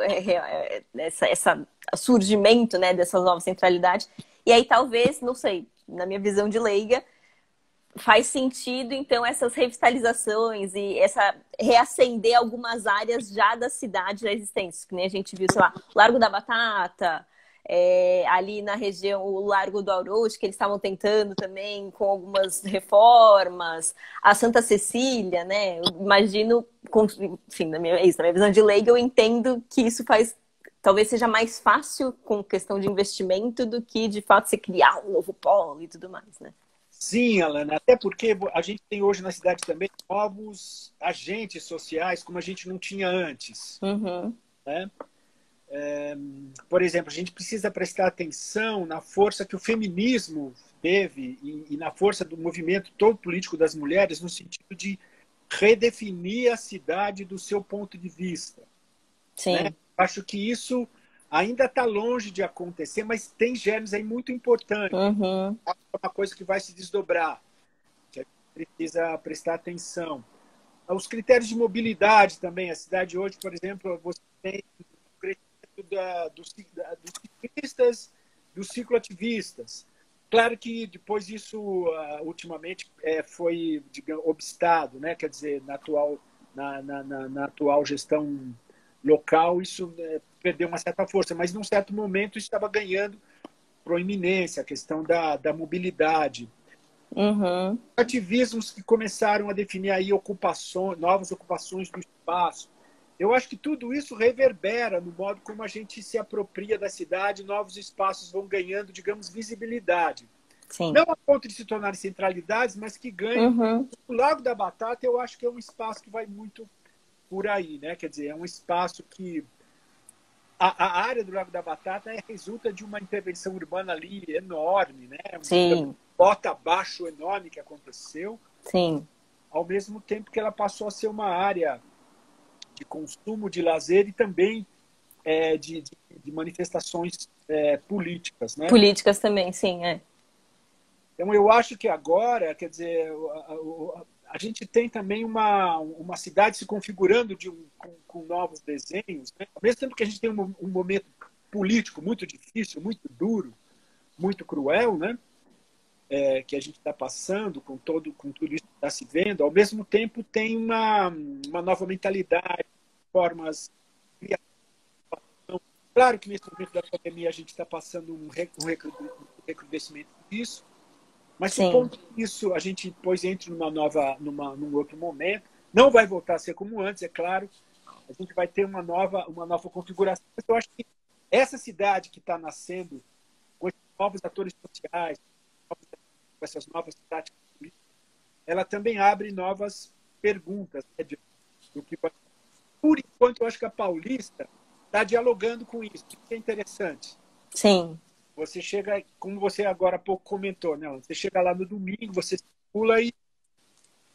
Speaker 1: essa surgimento, né, dessas novas centralidades. E aí, talvez, não sei, na minha visão de leiga, faz sentido, então, essas revitalizações e essa reacender algumas áreas já da cidade já existentes, que nem a gente viu, sei lá, Largo da Batata, ali na região, o Largo do Aurocho, que eles estavam tentando também com algumas reformas, a Santa Cecília, né? Eu imagino, enfim, na minha visão de leiga, eu entendo que isso faz. Talvez seja mais fácil com questão de investimento do que, de fato, se criar um novo polo e tudo mais, né?
Speaker 2: Sim, Alana, até porque a gente tem hoje na cidade também novos agentes sociais como a gente não tinha antes.
Speaker 1: Uhum.
Speaker 2: Né? Por exemplo, a gente precisa prestar atenção na força que o feminismo teve e na força do movimento todo político das mulheres no sentido de redefinir a cidade do seu ponto de vista. Né?
Speaker 1: Sim.
Speaker 2: Acho que isso ainda está longe de acontecer, mas tem germes aí muito importantes.
Speaker 1: Uhum.
Speaker 2: É uma coisa que vai se desdobrar, que a gente precisa prestar atenção. Os critérios de mobilidade também. A cidade hoje, por exemplo, você tem o crescimento dos ciclistas, dos cicloativistas. Claro que depois isso, ultimamente, foi, digamos, obstado, né? Quer dizer, na atual gestão local, isso perdeu uma certa força, mas num certo momento isso estava ganhando proeminência, a questão da mobilidade.
Speaker 1: Uhum.
Speaker 2: Ativismos que começaram a definir aí novas ocupações do espaço. Eu acho que tudo isso reverbera no modo como a gente se apropria da cidade, novos espaços vão ganhando, digamos, visibilidade.
Speaker 1: Sim.
Speaker 2: Não a ponto de se tornarem centralidades, mas que ganham.
Speaker 1: Uhum.
Speaker 2: O Lago da Batata, eu acho que é um espaço que vai muito por aí, né? Quer dizer, é um espaço que a área do Lago da Batata resulta de uma intervenção urbana ali enorme, né?
Speaker 1: Sim.
Speaker 2: Bota abaixo enorme que aconteceu,
Speaker 1: Sim.
Speaker 2: ao mesmo tempo que ela passou a ser uma área de consumo, de lazer e também de manifestações políticas, né?
Speaker 1: Políticas também, sim,
Speaker 2: Então, eu acho que agora, quer dizer, a gente tem também uma cidade se configurando com novos desenhos, né? Ao mesmo tempo que a gente tem um momento político muito difícil, muito duro, muito cruel, né? Que a gente está passando com tudo isso que está se vendo, ao mesmo tempo tem uma nova mentalidade, formas criativas. Claro que nesse momento da pandemia a gente está passando um recrudescimento disso, mas supondo que isso a gente depois entre num outro momento, não vai voltar a ser como antes, é claro, a gente vai ter uma nova configuração. Mas eu acho que essa cidade que está nascendo, com esses novos atores sociais, com essas novas práticas políticas, ela também abre novas perguntas. Né, do que, por enquanto, eu acho que a Paulista está dialogando com isso, que é interessante.
Speaker 1: Sim.
Speaker 2: Você chega, como você agora há pouco comentou, né? Você chega lá no domingo, você circula e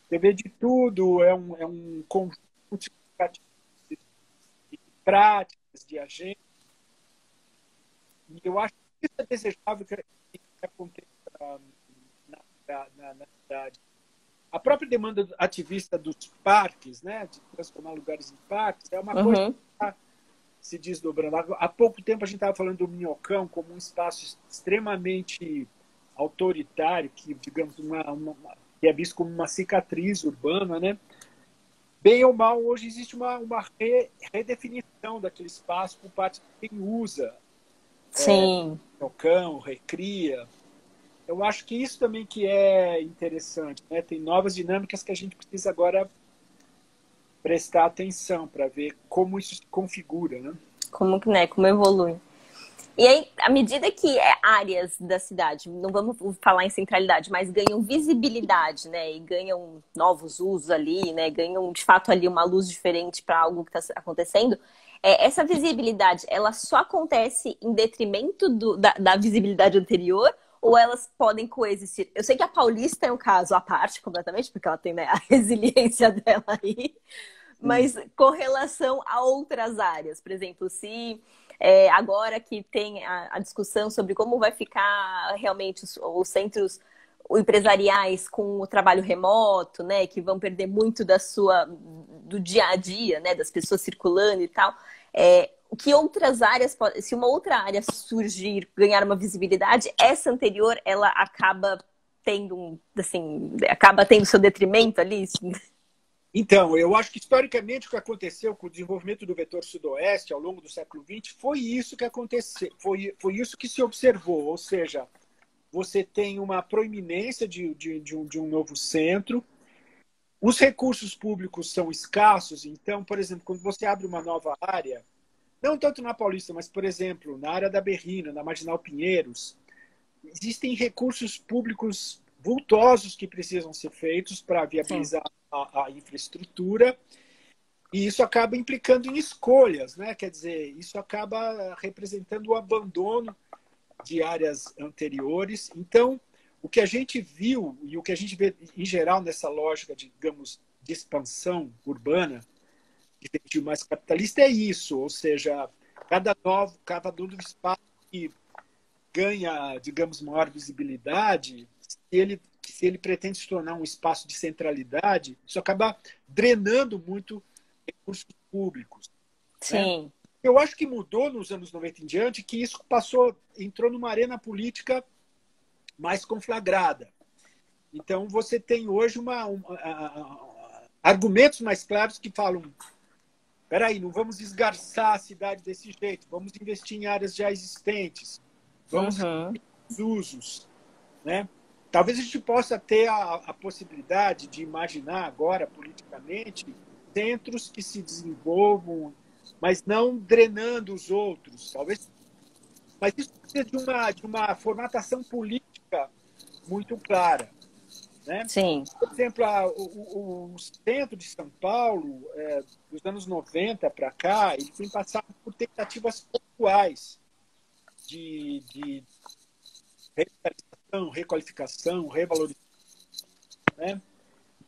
Speaker 2: você vê de tudo, é um conjunto de práticas, de agenda. E eu acho que isso é desejável que aconteça na cidade. A própria demanda ativista dos parques, né, de transformar lugares em parques, é uma coisa que está se desdobrando. Há pouco tempo a gente estava falando do Minhocão como um espaço extremamente autoritário, que, digamos, que é visto como uma cicatriz urbana, né? Bem ou mal, hoje existe uma redefinição daquele espaço por parte de quem usa.
Speaker 1: Sim.
Speaker 2: Minhocão, recria. Eu acho que isso também que é interessante, né? Tem novas dinâmicas que a gente precisa agora prestar atenção para ver como isso se configura, né?
Speaker 1: Como evolui. E aí, à medida que áreas da cidade, não vamos falar em centralidade, mas ganham visibilidade, né? E ganham novos usos ali, né? Ganham, de fato, ali uma luz diferente para algo que está acontecendo. Essa visibilidade, ela só acontece em detrimento da visibilidade anterior? ou elas podem coexistir? Eu sei que a Paulista é um caso à parte completamente, porque ela tem, né, a resiliência dela aí,
Speaker 2: Sim.
Speaker 1: mas com relação a outras áreas, por exemplo, se agora que tem a discussão sobre como vai ficar realmente os centros empresariais com o trabalho remoto, né, que vão perder muito do dia a dia, né, das pessoas circulando e tal, que outras áreas, se uma outra área surgir, ganhar uma visibilidade, essa anterior, ela acaba tendo, assim, acaba tendo seu detrimento ali?
Speaker 2: Então, eu acho que historicamente o que aconteceu com o desenvolvimento do vetor sudoeste ao longo do século XX foi isso que aconteceu, foi isso que se observou, ou seja, você tem uma proeminência de um novo centro, os recursos públicos são escassos, então, por exemplo, quando você abre uma nova área, não tanto na Paulista, mas, por exemplo, na área da Berrina, na Marginal Pinheiros, existem recursos públicos vultosos que precisam ser feitos para
Speaker 1: Sim.
Speaker 2: viabilizar a infraestrutura, e isso acaba implicando em escolhas, né? Quer dizer, isso acaba representando o abandono de áreas anteriores. Então, o que a gente viu e o que a gente vê em geral nessa lógica, digamos, de expansão urbana, de feitio mais capitalista, é isso, ou seja, cada novo espaço que ganha, digamos, maior visibilidade, se ele pretende se tornar um espaço de centralidade, isso acaba drenando muito recursos públicos, né?
Speaker 1: Sim.
Speaker 2: Eu acho que mudou nos anos 90 em diante, que isso entrou numa arena política mais conflagrada. Então, você tem hoje argumentos mais claros que falam: peraí, não vamos esgarçar a cidade desse jeito, vamos investir em áreas já existentes, vamos
Speaker 1: Uhum.
Speaker 2: os usos, né? Talvez a gente possa ter a possibilidade de imaginar agora, politicamente, centros que se desenvolvam, mas não drenando os outros. Talvez, mas isso precisa de uma formatação política muito clara, né?
Speaker 1: Sim.
Speaker 2: Por exemplo, o centro de São Paulo, dos anos 90 para cá, ele tem passado por tentativas pontuais de revitalização, requalificação, revalorização, né?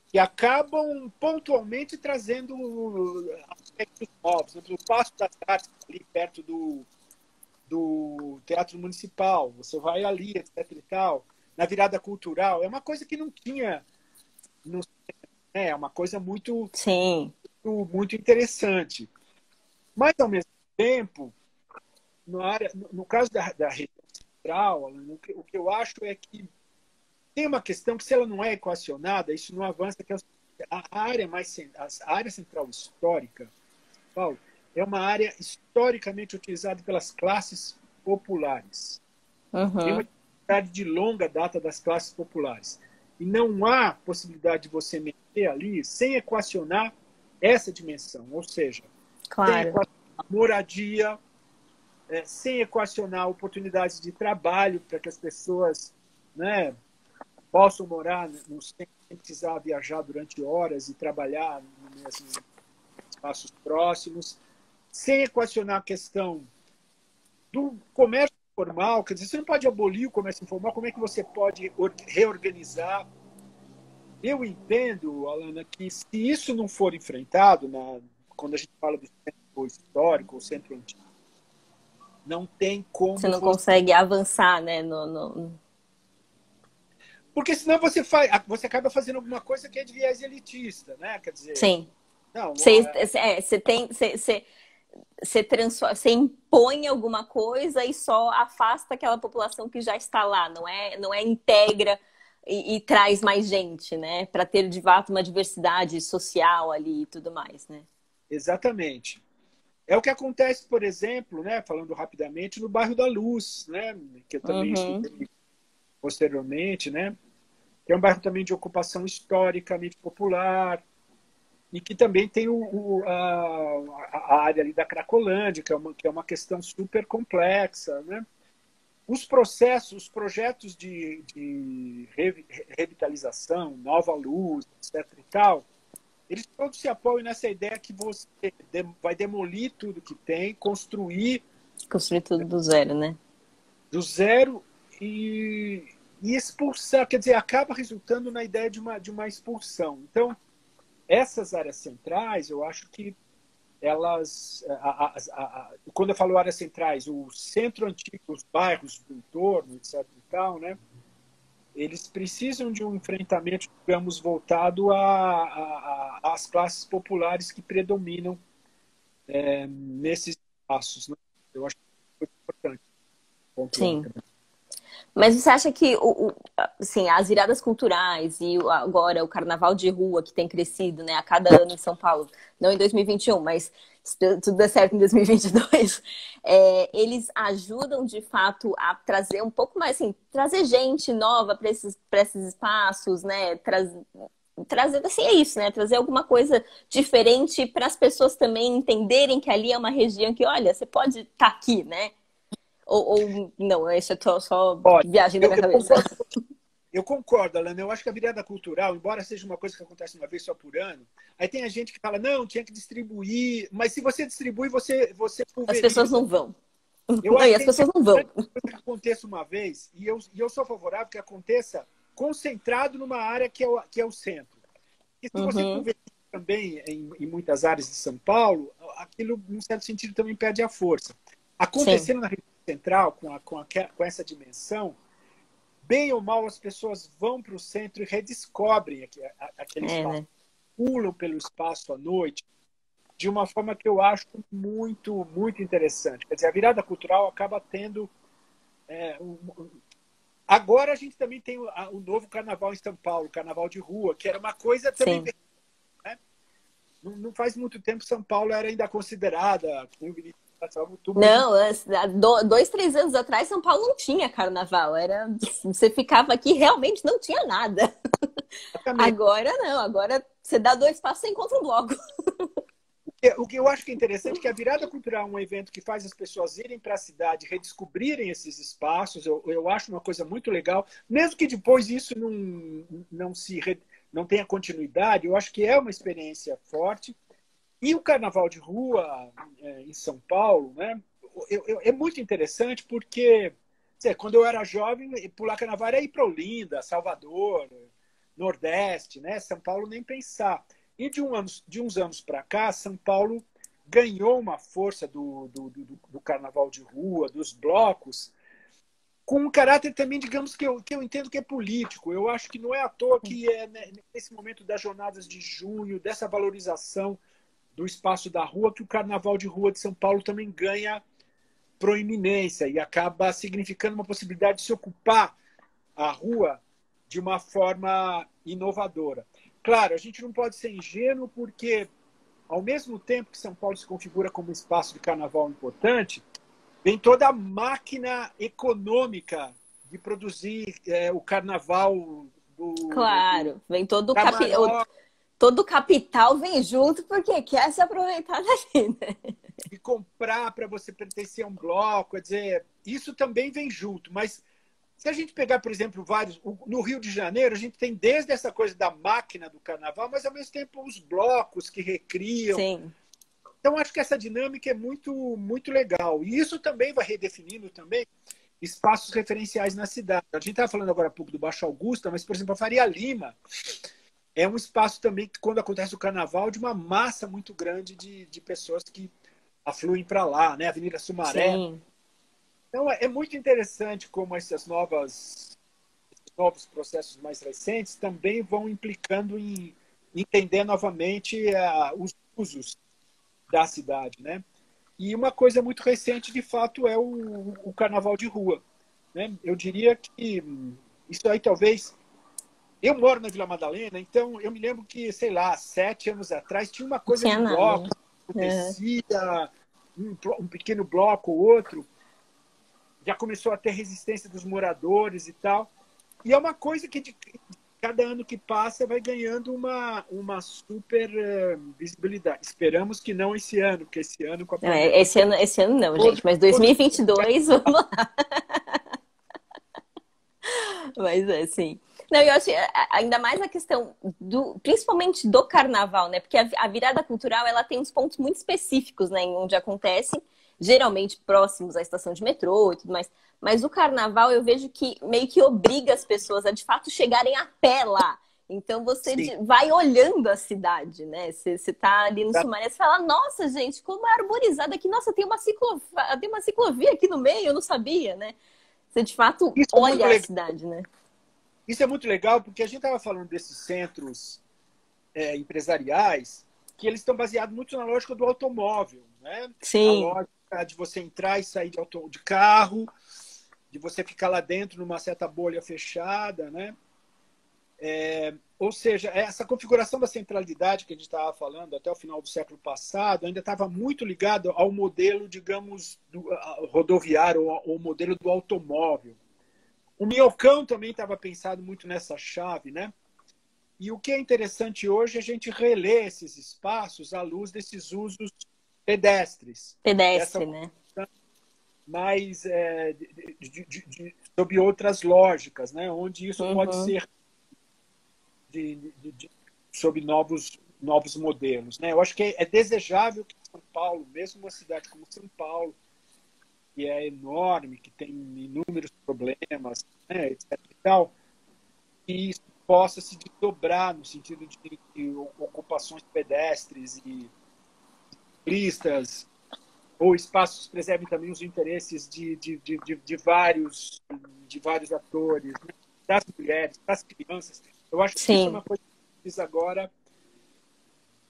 Speaker 2: Que acabam pontualmente trazendo aspectos novos. Por exemplo, o Paço das Artes, ali perto do Teatro Municipal, você vai ali, etc. e tal, na virada cultural, é uma coisa que não tinha, não, é uma coisa
Speaker 1: Sim.
Speaker 2: muito interessante. Mas, ao mesmo tempo, no caso da região central, o que eu acho é que tem uma questão que, se ela não é equacionada, isso não avança, que a área central histórica, Paulo, é uma área historicamente utilizada pelas classes populares. Tem uma
Speaker 1: Uhum.
Speaker 2: atividade de longa data das classes populares. E não há possibilidade de você meter ali sem equacionar essa dimensão. Ou seja, sem
Speaker 1: Claro.
Speaker 2: equacionar moradia, sem equacionar oportunidades de trabalho para que as pessoas, né, possam morar sem precisar viajar durante horas e trabalhar em espaços próximos, sem equacionar a questão do comércio informal. Quer dizer, você não pode abolir o comércio informal, como é que você pode reorganizar? Eu entendo, Alana, que se isso não for enfrentado, quando a gente fala do centro histórico, ou centro antigo, não tem
Speaker 1: Você
Speaker 2: como
Speaker 1: não
Speaker 2: você...
Speaker 1: consegue avançar, né?
Speaker 2: Porque senão você acaba fazendo alguma coisa que é de viés elitista, né? Quer dizer,
Speaker 1: Sim.
Speaker 2: não,
Speaker 1: Você impõe alguma coisa e só afasta aquela população que já está lá, não é integra e traz mais gente, né? Para ter de fato uma diversidade social ali e tudo mais, né?
Speaker 2: exatamente. É o que acontece, por exemplo, né, falando rapidamente, no bairro da Luz, né, que eu também
Speaker 1: Uhum.
Speaker 2: estudei posteriormente, né, que é um bairro também de ocupação historicamente popular, e que também tem a área ali da Cracolândia, que é uma questão super complexa, né? Os projetos de revitalização, Nova Luz, etc. e tal, eles todos se apoiam nessa ideia que você vai demolir tudo que tem, construir
Speaker 1: Construir tudo do zero, né?
Speaker 2: do zero e expulsar, quer dizer, acaba resultando na ideia de uma expulsão. Então, essas áreas centrais, eu acho que elas, quando eu falo áreas centrais, o centro antigo, os bairros do entorno, etc. e tal, né? Eles precisam de um enfrentamento, digamos, voltado às classes populares que predominam nesses espaços, né? Eu acho que é muito importante pontuar
Speaker 1: Sim.
Speaker 2: também.
Speaker 1: Mas você acha que assim, as viradas culturais e agora o carnaval de rua que tem crescido, né, a cada ano em São Paulo, não em 2021, mas se tudo der certo em 2022, eles ajudam de fato a trazer um pouco mais, assim, trazer gente nova para esses espaços, né? Trazer, assim, é isso, né? Trazer alguma coisa diferente para as pessoas também entenderem que ali é uma região que, olha, você pode estar aqui, né? Ou não, isso eu tô só
Speaker 2: Olha,
Speaker 1: viagem da minha cabeça.
Speaker 2: eu concordo, Alana. Eu acho que a virada cultural, embora seja uma coisa que acontece uma vez só por ano, aí tem a gente que fala, não, tinha que distribuir, mas se você distribui, você
Speaker 1: As pessoas
Speaker 2: pulveriza.
Speaker 1: não vão.
Speaker 2: Eu
Speaker 1: Não,
Speaker 2: acho
Speaker 1: e
Speaker 2: que
Speaker 1: as
Speaker 2: é
Speaker 1: pessoas não vão.
Speaker 2: interessante que aconteça uma vez, e eu sou favorável que aconteça concentrado numa área que é o centro. E se você
Speaker 1: Uhum,
Speaker 2: pulveriza também em muitas áreas de São Paulo, aquilo, num certo sentido, também perde a força.
Speaker 1: sim,
Speaker 2: Acontecendo na região central, com essa dimensão, bem ou mal as pessoas vão para o centro e redescobrem aquele espaço.
Speaker 1: né?
Speaker 2: Pulam pelo espaço à noite de uma forma que eu acho muito, muito interessante. Quer dizer, a virada cultural acaba tendo... Agora a gente também tem o novo carnaval em São Paulo, o carnaval de rua, que era uma coisa também...
Speaker 1: Sim.
Speaker 2: Né? Não faz muito tempo São Paulo era ainda considerada, como o Vinícius falava, outubro de...
Speaker 1: Não, há 2, 3 anos atrás, São Paulo não tinha carnaval. Era, você ficava aqui, realmente não tinha nada.
Speaker 2: Exatamente.
Speaker 1: Agora não, agora você dá 2 passos e encontra um bloco.
Speaker 2: O que eu acho que é interessante é que a virada cultural é um evento que faz as pessoas irem para a cidade, redescobrirem esses espaços. Eu acho uma coisa muito legal, mesmo que depois isso não tenha continuidade. Eu acho que é uma experiência forte. E o Carnaval de Rua em São Paulo, né, é muito interessante porque quando eu era jovem, pular Carnaval era ir para Olinda, Salvador, Nordeste, né? São Paulo nem pensar. E de uns anos para cá, São Paulo ganhou uma força do Carnaval de Rua, dos blocos, com um caráter também, digamos, que eu entendo que é político. Eu acho que não é à toa que nesse momento das jornadas de junho, dessa valorização do espaço da rua, que o Carnaval de Rua de São Paulo também ganha proeminência e acaba significando uma possibilidade de se ocupar a rua de uma forma inovadora. Claro, a gente não pode ser ingênuo porque, ao mesmo tempo que São Paulo se configura como um espaço de carnaval importante, vem toda a máquina econômica de produzir o carnaval do
Speaker 1: Claro, vem todo
Speaker 2: camarote,
Speaker 1: todo o capital vem junto porque quer se aproveitar dali, né?
Speaker 2: de comprar para você pertencer a um bloco. Quer dizer, isso também vem junto. Mas se a gente pegar, por exemplo, no Rio de Janeiro, a gente tem desde essa coisa da máquina do carnaval, mas ao mesmo tempo os blocos que recriam.
Speaker 1: Sim.
Speaker 2: Então, acho que essa dinâmica é muito, muito legal. E isso também vai redefinindo também espaços referenciais na cidade. A gente estava falando agora há pouco do Baixo Augusta, mas, por exemplo, a Faria Lima é um espaço também que, quando acontece o carnaval, de uma massa muito grande de pessoas que afluem para lá, né? Avenida Sumaré.
Speaker 1: Sim.
Speaker 2: Então, é muito interessante como esses novos processos mais recentes também vão implicando em entender novamente os usos da cidade, né? E uma coisa muito recente, de fato, é o carnaval de rua, né? Eu diria que isso aí talvez... Eu moro na Vila Madalena, então eu me lembro que, sei lá, 7 anos atrás tinha uma
Speaker 1: Não
Speaker 2: coisa
Speaker 1: tinha
Speaker 2: de
Speaker 1: nada.
Speaker 2: bloco,
Speaker 1: Uhum.
Speaker 2: acontecia um pequeno bloco ou outro, já começou a ter resistência dos moradores e tal. E é uma coisa que cada ano que passa vai ganhando uma super visibilidade. Esperamos que não esse ano, porque esse ano com a pandemia
Speaker 1: Esse ano não,
Speaker 2: todo,
Speaker 1: gente, mas
Speaker 2: todo
Speaker 1: 2022, vamos lá. Mas é, sim. Não, eu acho ainda mais a questão principalmente do carnaval, né? Porque a virada cultural, ela tem uns pontos muito específicos, né? Em onde acontece, geralmente próximos à estação de metrô e tudo mais. Mas o carnaval eu vejo que meio que obriga as pessoas a de fato chegarem a pé lá. Então você
Speaker 2: Sim.
Speaker 1: vai olhando a cidade, né? Você tá ali no Sumaré, você fala, nossa, gente, como é arborizada aqui. Nossa, tem uma ciclovia aqui no meio, eu não sabia, né? Você de fato
Speaker 2: Isso é muito
Speaker 1: olha a
Speaker 2: legal.
Speaker 1: cidade, né?
Speaker 2: Isso é muito legal porque a gente estava falando desses centros empresariais que eles estão baseados muito na lógica do automóvel, né? A
Speaker 1: Sim.
Speaker 2: lógica de você entrar e sair de carro, de você ficar lá dentro numa certa bolha fechada, né? Ou seja, essa configuração da centralidade que a gente estava falando até o final do século passado ainda estava muito ligado ao modelo, digamos, rodoviário ou ao modelo do automóvel. O Minhocão também estava pensado muito nessa chave, né? E o que é interessante hoje é a gente reler esses espaços à luz desses usos pedestres, dessa
Speaker 1: Pedestre, né?
Speaker 2: mais sob outras lógicas, né? Onde isso pode
Speaker 1: Uhum.
Speaker 2: ser sob novos modelos, né? Eu acho que é desejável que São Paulo, mesmo uma cidade como São Paulo, que é enorme, que tem inúmeros problemas, né, etc. e tal, que isso possa se desdobrar no sentido de ocupações pedestres e ciclistas, ou espaços que preservem também os interesses de vários atores, né? Das mulheres, das crianças. Eu acho que isso é
Speaker 1: Sim.
Speaker 2: uma coisa que precisa agora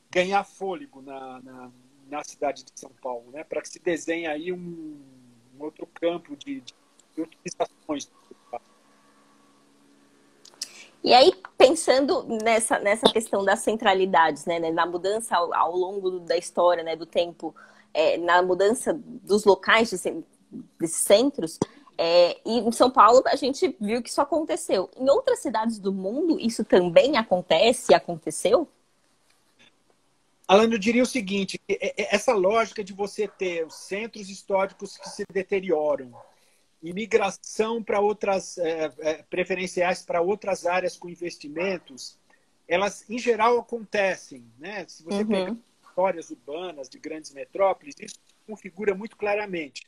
Speaker 2: ganhar fôlego na cidade de São Paulo, né? Para que se desenhe aí um outro campo de utilizações.
Speaker 1: E aí, pensando nessa questão das centralidades, né, na mudança ao longo da história, né, do tempo, na mudança dos locais desses centros, e em São Paulo a gente viu que isso aconteceu. Em outras cidades do mundo, isso também acontece e aconteceu?
Speaker 2: Alan, eu diria o seguinte, essa lógica de você ter os centros históricos que se deterioram, imigração para outras preferenciais para outras áreas com investimentos, elas em geral acontecem, né? Se você pegar
Speaker 1: Uhum.
Speaker 2: histórias urbanas de grandes metrópoles, isso configura muito claramente.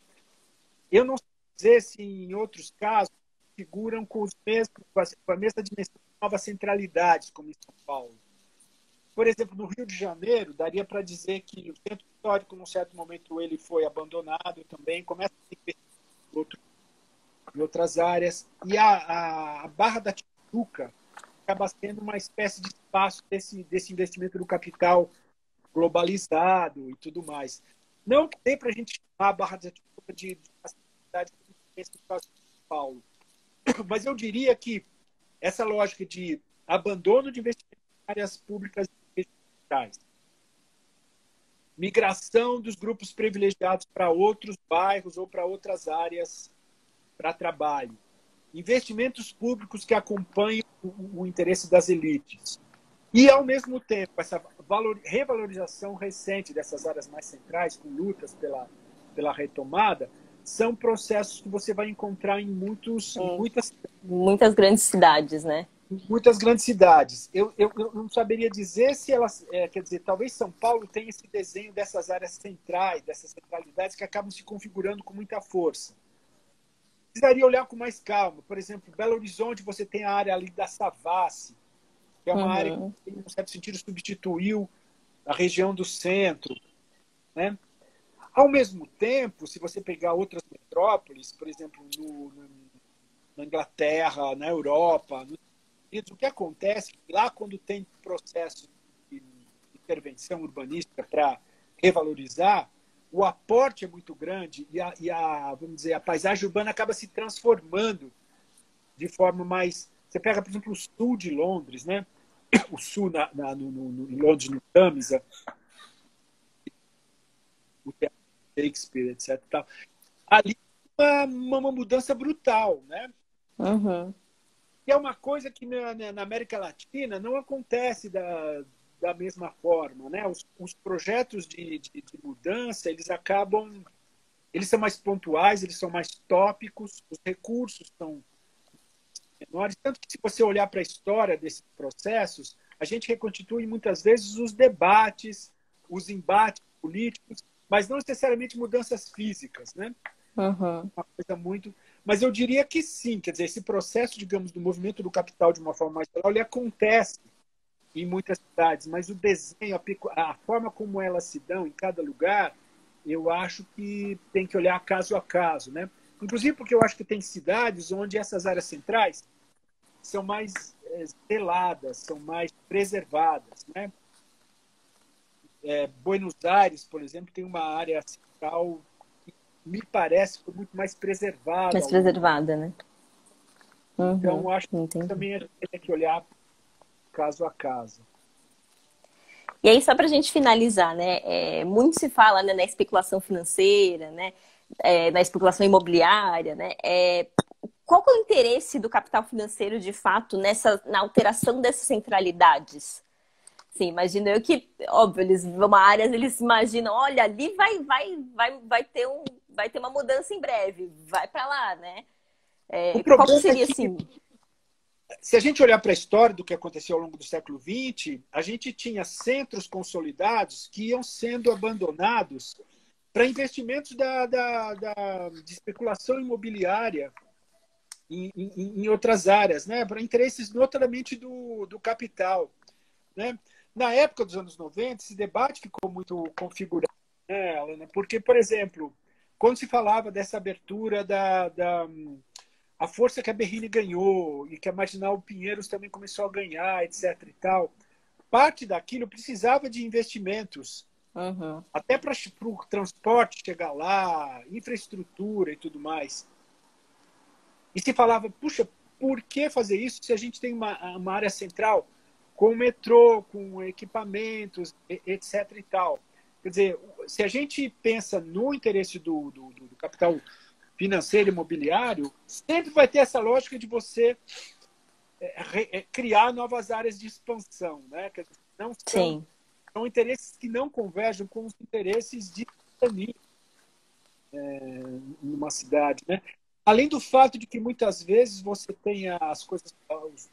Speaker 2: Eu não sei dizer se em outros casos figuram com a mesma dimensão de novas centralidades, como em São Paulo. Por exemplo, no Rio de Janeiro, daria para dizer que o centro histórico, num certo momento, ele foi abandonado também, começa a ser em outras áreas. E a Barra da Tijuca acaba sendo uma espécie de espaço desse investimento do capital globalizado e tudo mais. Não que dê para a gente chamar a Barra da Tijuca de uma cidade como esse caso de São Paulo, mas eu diria que essa lógica de abandono de investimentos em áreas públicas e residenciais, migração dos grupos privilegiados para outros bairros ou para outras áreas para trabalho, investimentos públicos que acompanham o interesse das elites. E, ao mesmo tempo, essa revalorização recente dessas áreas mais centrais, com lutas pela retomada, são processos que você vai encontrar em
Speaker 1: Muitas grandes cidades, né?
Speaker 2: muitas grandes cidades. Eu não saberia dizer se elas, quer dizer, talvez São Paulo tenha esse desenho dessas áreas centrais, dessas centralidades que acabam se configurando com muita força. Precisaria olhar com mais calma. Por exemplo, Belo Horizonte, você tem a área ali da Savassi, que é uma área que,
Speaker 1: Uhum.
Speaker 2: em um certo sentido, substituiu a região do centro, né? Ao mesmo tempo, se você pegar outras metrópoles, por exemplo, na Inglaterra, na Europa, nos Estados Unidos, o que acontece é que lá, quando tem processo de intervenção urbanística para revalorizar, o aporte é muito grande vamos dizer, a paisagem urbana acaba se transformando de forma mais... Você pega, por exemplo, o sul de Londres, né? O sul em Londres, no Tâmisa, o Teatro Shakespeare, etc. Tal. Ali uma mudança brutal, né?
Speaker 1: Uhum.
Speaker 2: E é uma coisa que na América Latina não acontece da mesma forma, né? Os projetos de mudança, eles são mais pontuais, eles são mais tópicos, os recursos são menores, tanto que se você olhar para a história desses processos, a gente reconstitui muitas vezes os debates, os embates políticos, mas não necessariamente mudanças físicas, né?
Speaker 1: Uhum.
Speaker 2: Uma coisa muito... Mas eu diria que sim, quer dizer, esse processo, digamos, do movimento do capital de uma forma mais geral, ele acontece em muitas cidades, mas o desenho, a forma como elas se dão em cada lugar, eu acho que tem que olhar caso a caso, né? Inclusive porque eu acho que tem cidades onde essas áreas centrais são mais zeladas, são mais preservadas, né? Buenos Aires, por exemplo, tem uma área central que me parece muito mais preservada
Speaker 1: Mais
Speaker 2: ao longo.
Speaker 1: preservada, né?
Speaker 2: Então, eu acho que
Speaker 1: Entendi.
Speaker 2: também a gente tem que olhar caso a caso.
Speaker 1: E aí, só para a gente finalizar, né? Muito se fala, né, na especulação financeira, né? Na especulação imobiliária, né? Qual que é o interesse do capital financeiro, de fato, na alteração dessas centralidades? Sim, imagino eu que, óbvio, eles vão a áreas, eles imaginam, olha, ali vai ter uma mudança em breve, vai para lá, né?
Speaker 2: O
Speaker 1: Qual que
Speaker 2: problema é
Speaker 1: seria,
Speaker 2: que,
Speaker 1: assim?
Speaker 2: se a gente olhar para a história do que aconteceu ao longo do século XX, a gente tinha centros consolidados que iam sendo abandonados para investimentos de especulação imobiliária em outras áreas, né? Para interesses notadamente do capital. Né? Na época dos anos 90, esse debate ficou muito configurado, né, Alana? Porque, por exemplo, quando se falava dessa abertura a força que a Berrini ganhou e que a Marginal Pinheiros também começou a ganhar, etc. e tal, parte daquilo precisava de investimentos,
Speaker 1: Uhum.
Speaker 2: até para o transporte chegar lá, infraestrutura e tudo mais. E se falava, puxa, por que fazer isso se a gente tem uma área central com metrô, com equipamentos, etc. e tal? Quer dizer, se a gente pensa no interesse do capital financeiro e imobiliário, sempre vai ter essa lógica de você criar novas áreas de expansão. Né? Quer dizer, não
Speaker 1: Sim.
Speaker 2: são interesses que não convergem com os interesses de cidadania numa cidade. Né? Além do fato de que muitas vezes você tem as coisas,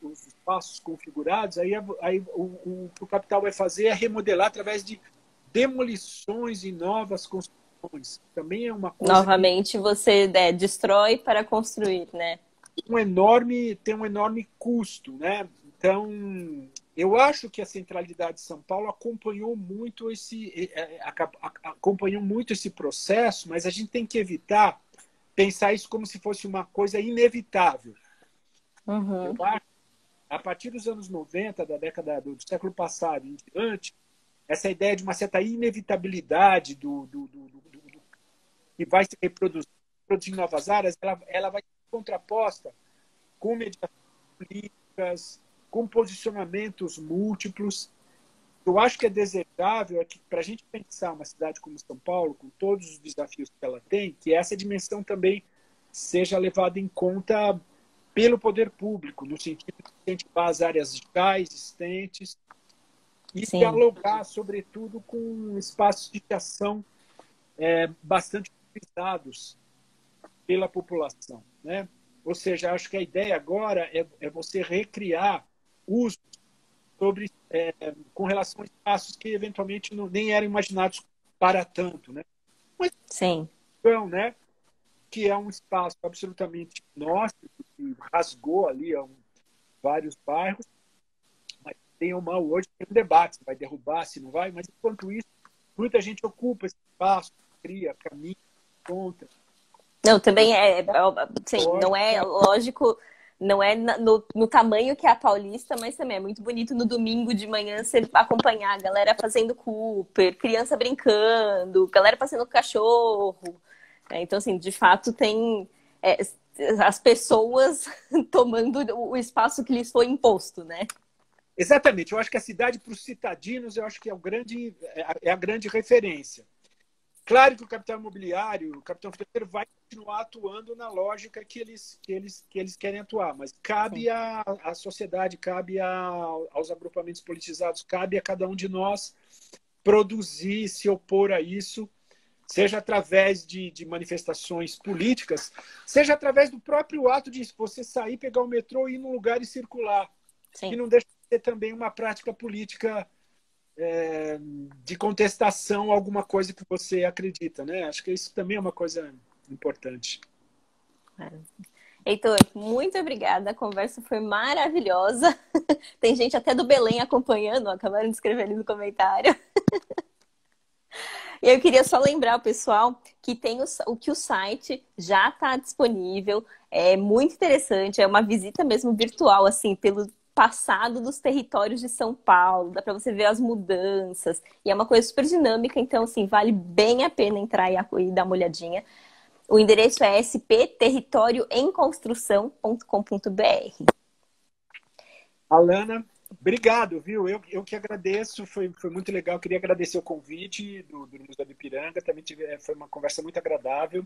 Speaker 2: os espaços configurados, aí que o capital vai fazer é remodelar através de demolições e novas construções. Também é uma coisa que
Speaker 1: Novamente, você destrói para construir, né?
Speaker 2: tem um enorme custo, né? Então, eu acho que a centralidade de São Paulo acompanhou muito esse processo, mas a gente tem que evitar pensar isso como se fosse uma coisa inevitável. Eu
Speaker 1: Uhum.
Speaker 2: acho, a partir dos anos 90, da década do século passado em diante, essa ideia de uma certa inevitabilidade que vai se reproduzir, em novas áreas, ela vai ser contraposta com mediações políticas, com posicionamentos múltiplos. Eu acho que é desejável que, para a gente pensar uma cidade como São Paulo, com todos os desafios que ela tem, que essa dimensão também seja levada em conta pelo poder público, no sentido de incentivar as áreas já existentes e
Speaker 1: Sim.
Speaker 2: dialogar, sobretudo, com espaços de ação bastante utilizados pela população. Né? Ou seja, acho que a ideia agora é você recriar usos com relação a espaços que eventualmente nem eram imaginados para tanto. Né? Uma
Speaker 1: Sim.
Speaker 2: expressão, né? Que é um espaço absolutamente nosso, que rasgou ali vários bairros, mas tem ou mal hoje, tem um debate, se vai derrubar, se não vai, mas enquanto isso, muita gente ocupa esse espaço, cria caminho, contra.
Speaker 1: Não, também sim, não é lógico, não é no tamanho que é a Paulista, mas também é muito bonito no domingo de manhã você acompanhar a galera fazendo Cooper, criança brincando, galera passeando com cachorro. Então, assim, de fato tem as pessoas tomando o espaço que lhes foi imposto, né?
Speaker 2: Exatamente, eu acho que a cidade para os citadinos, eu acho que é a grande referência. Claro que o capital imobiliário, o capital financeiro vai continuar atuando na lógica que eles querem atuar, mas cabe à sociedade, cabe aos agrupamentos politizados, cabe a cada um de nós produzir, se opor a isso, seja através de manifestações políticas, seja através do próprio ato de você sair, pegar o metrô, ir num lugar e circular, que
Speaker 1: Sim.
Speaker 2: não deixa de ser também uma prática política de contestação a alguma coisa que você acredita, né? Acho que isso também é uma coisa importante.
Speaker 1: Heitor, muito obrigada. A conversa foi maravilhosa. Tem gente até do Belém acompanhando, ó, acabaram de escrever ali no comentário. E eu queria só lembrar o pessoal que tem o site já está disponível. É muito interessante, é uma visita mesmo virtual, assim, pelo passado dos territórios de São Paulo. Dá para você ver as mudanças. E é uma coisa super dinâmica, então, assim, vale bem a pena entrar e dar uma olhadinha. O endereço é spterritorioemconstrução.com.br.
Speaker 2: Alana, obrigado, viu? Eu que agradeço, foi muito legal. Queria agradecer o convite do Museu do Ipiranga, também foi uma conversa muito agradável.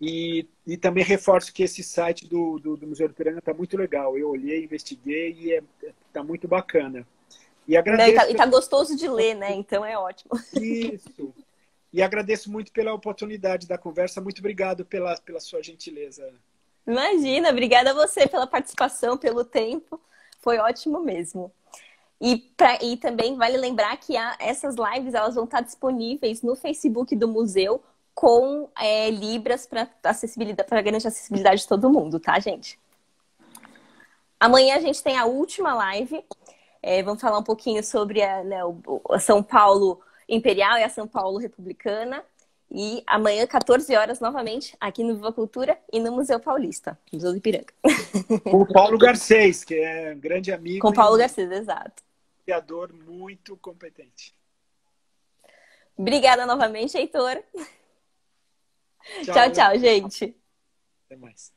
Speaker 2: E também reforço que esse site do Museu do Ipiranga está muito legal. Eu olhei, investiguei e está muito bacana. E agradeço.
Speaker 1: E tá gostoso de ler, né? Então é ótimo.
Speaker 2: Isso. E agradeço muito pela oportunidade da conversa. Muito obrigado pela sua gentileza.
Speaker 1: Imagina, obrigada a você pela participação, pelo tempo. Foi ótimo mesmo. E também vale lembrar que essas lives elas vão estar disponíveis no Facebook do museu com libras para acessibilidade, para garantir a acessibilidade de todo mundo, tá, gente? Amanhã a gente tem a última live. Vamos falar um pouquinho sobre a São Paulo Imperial e a São Paulo Republicana. E amanhã, 14 horas, novamente, aqui no Viva Cultura e no Museu Paulista, Museu do Ipiranga.
Speaker 2: Com o Paulo Garcês, que é um grande amigo.
Speaker 1: Com o Paulo Garcês, exato.
Speaker 2: Criador muito competente.
Speaker 1: Obrigada novamente, Heitor.
Speaker 2: Tchau,
Speaker 1: tchau, gente.
Speaker 2: Até mais.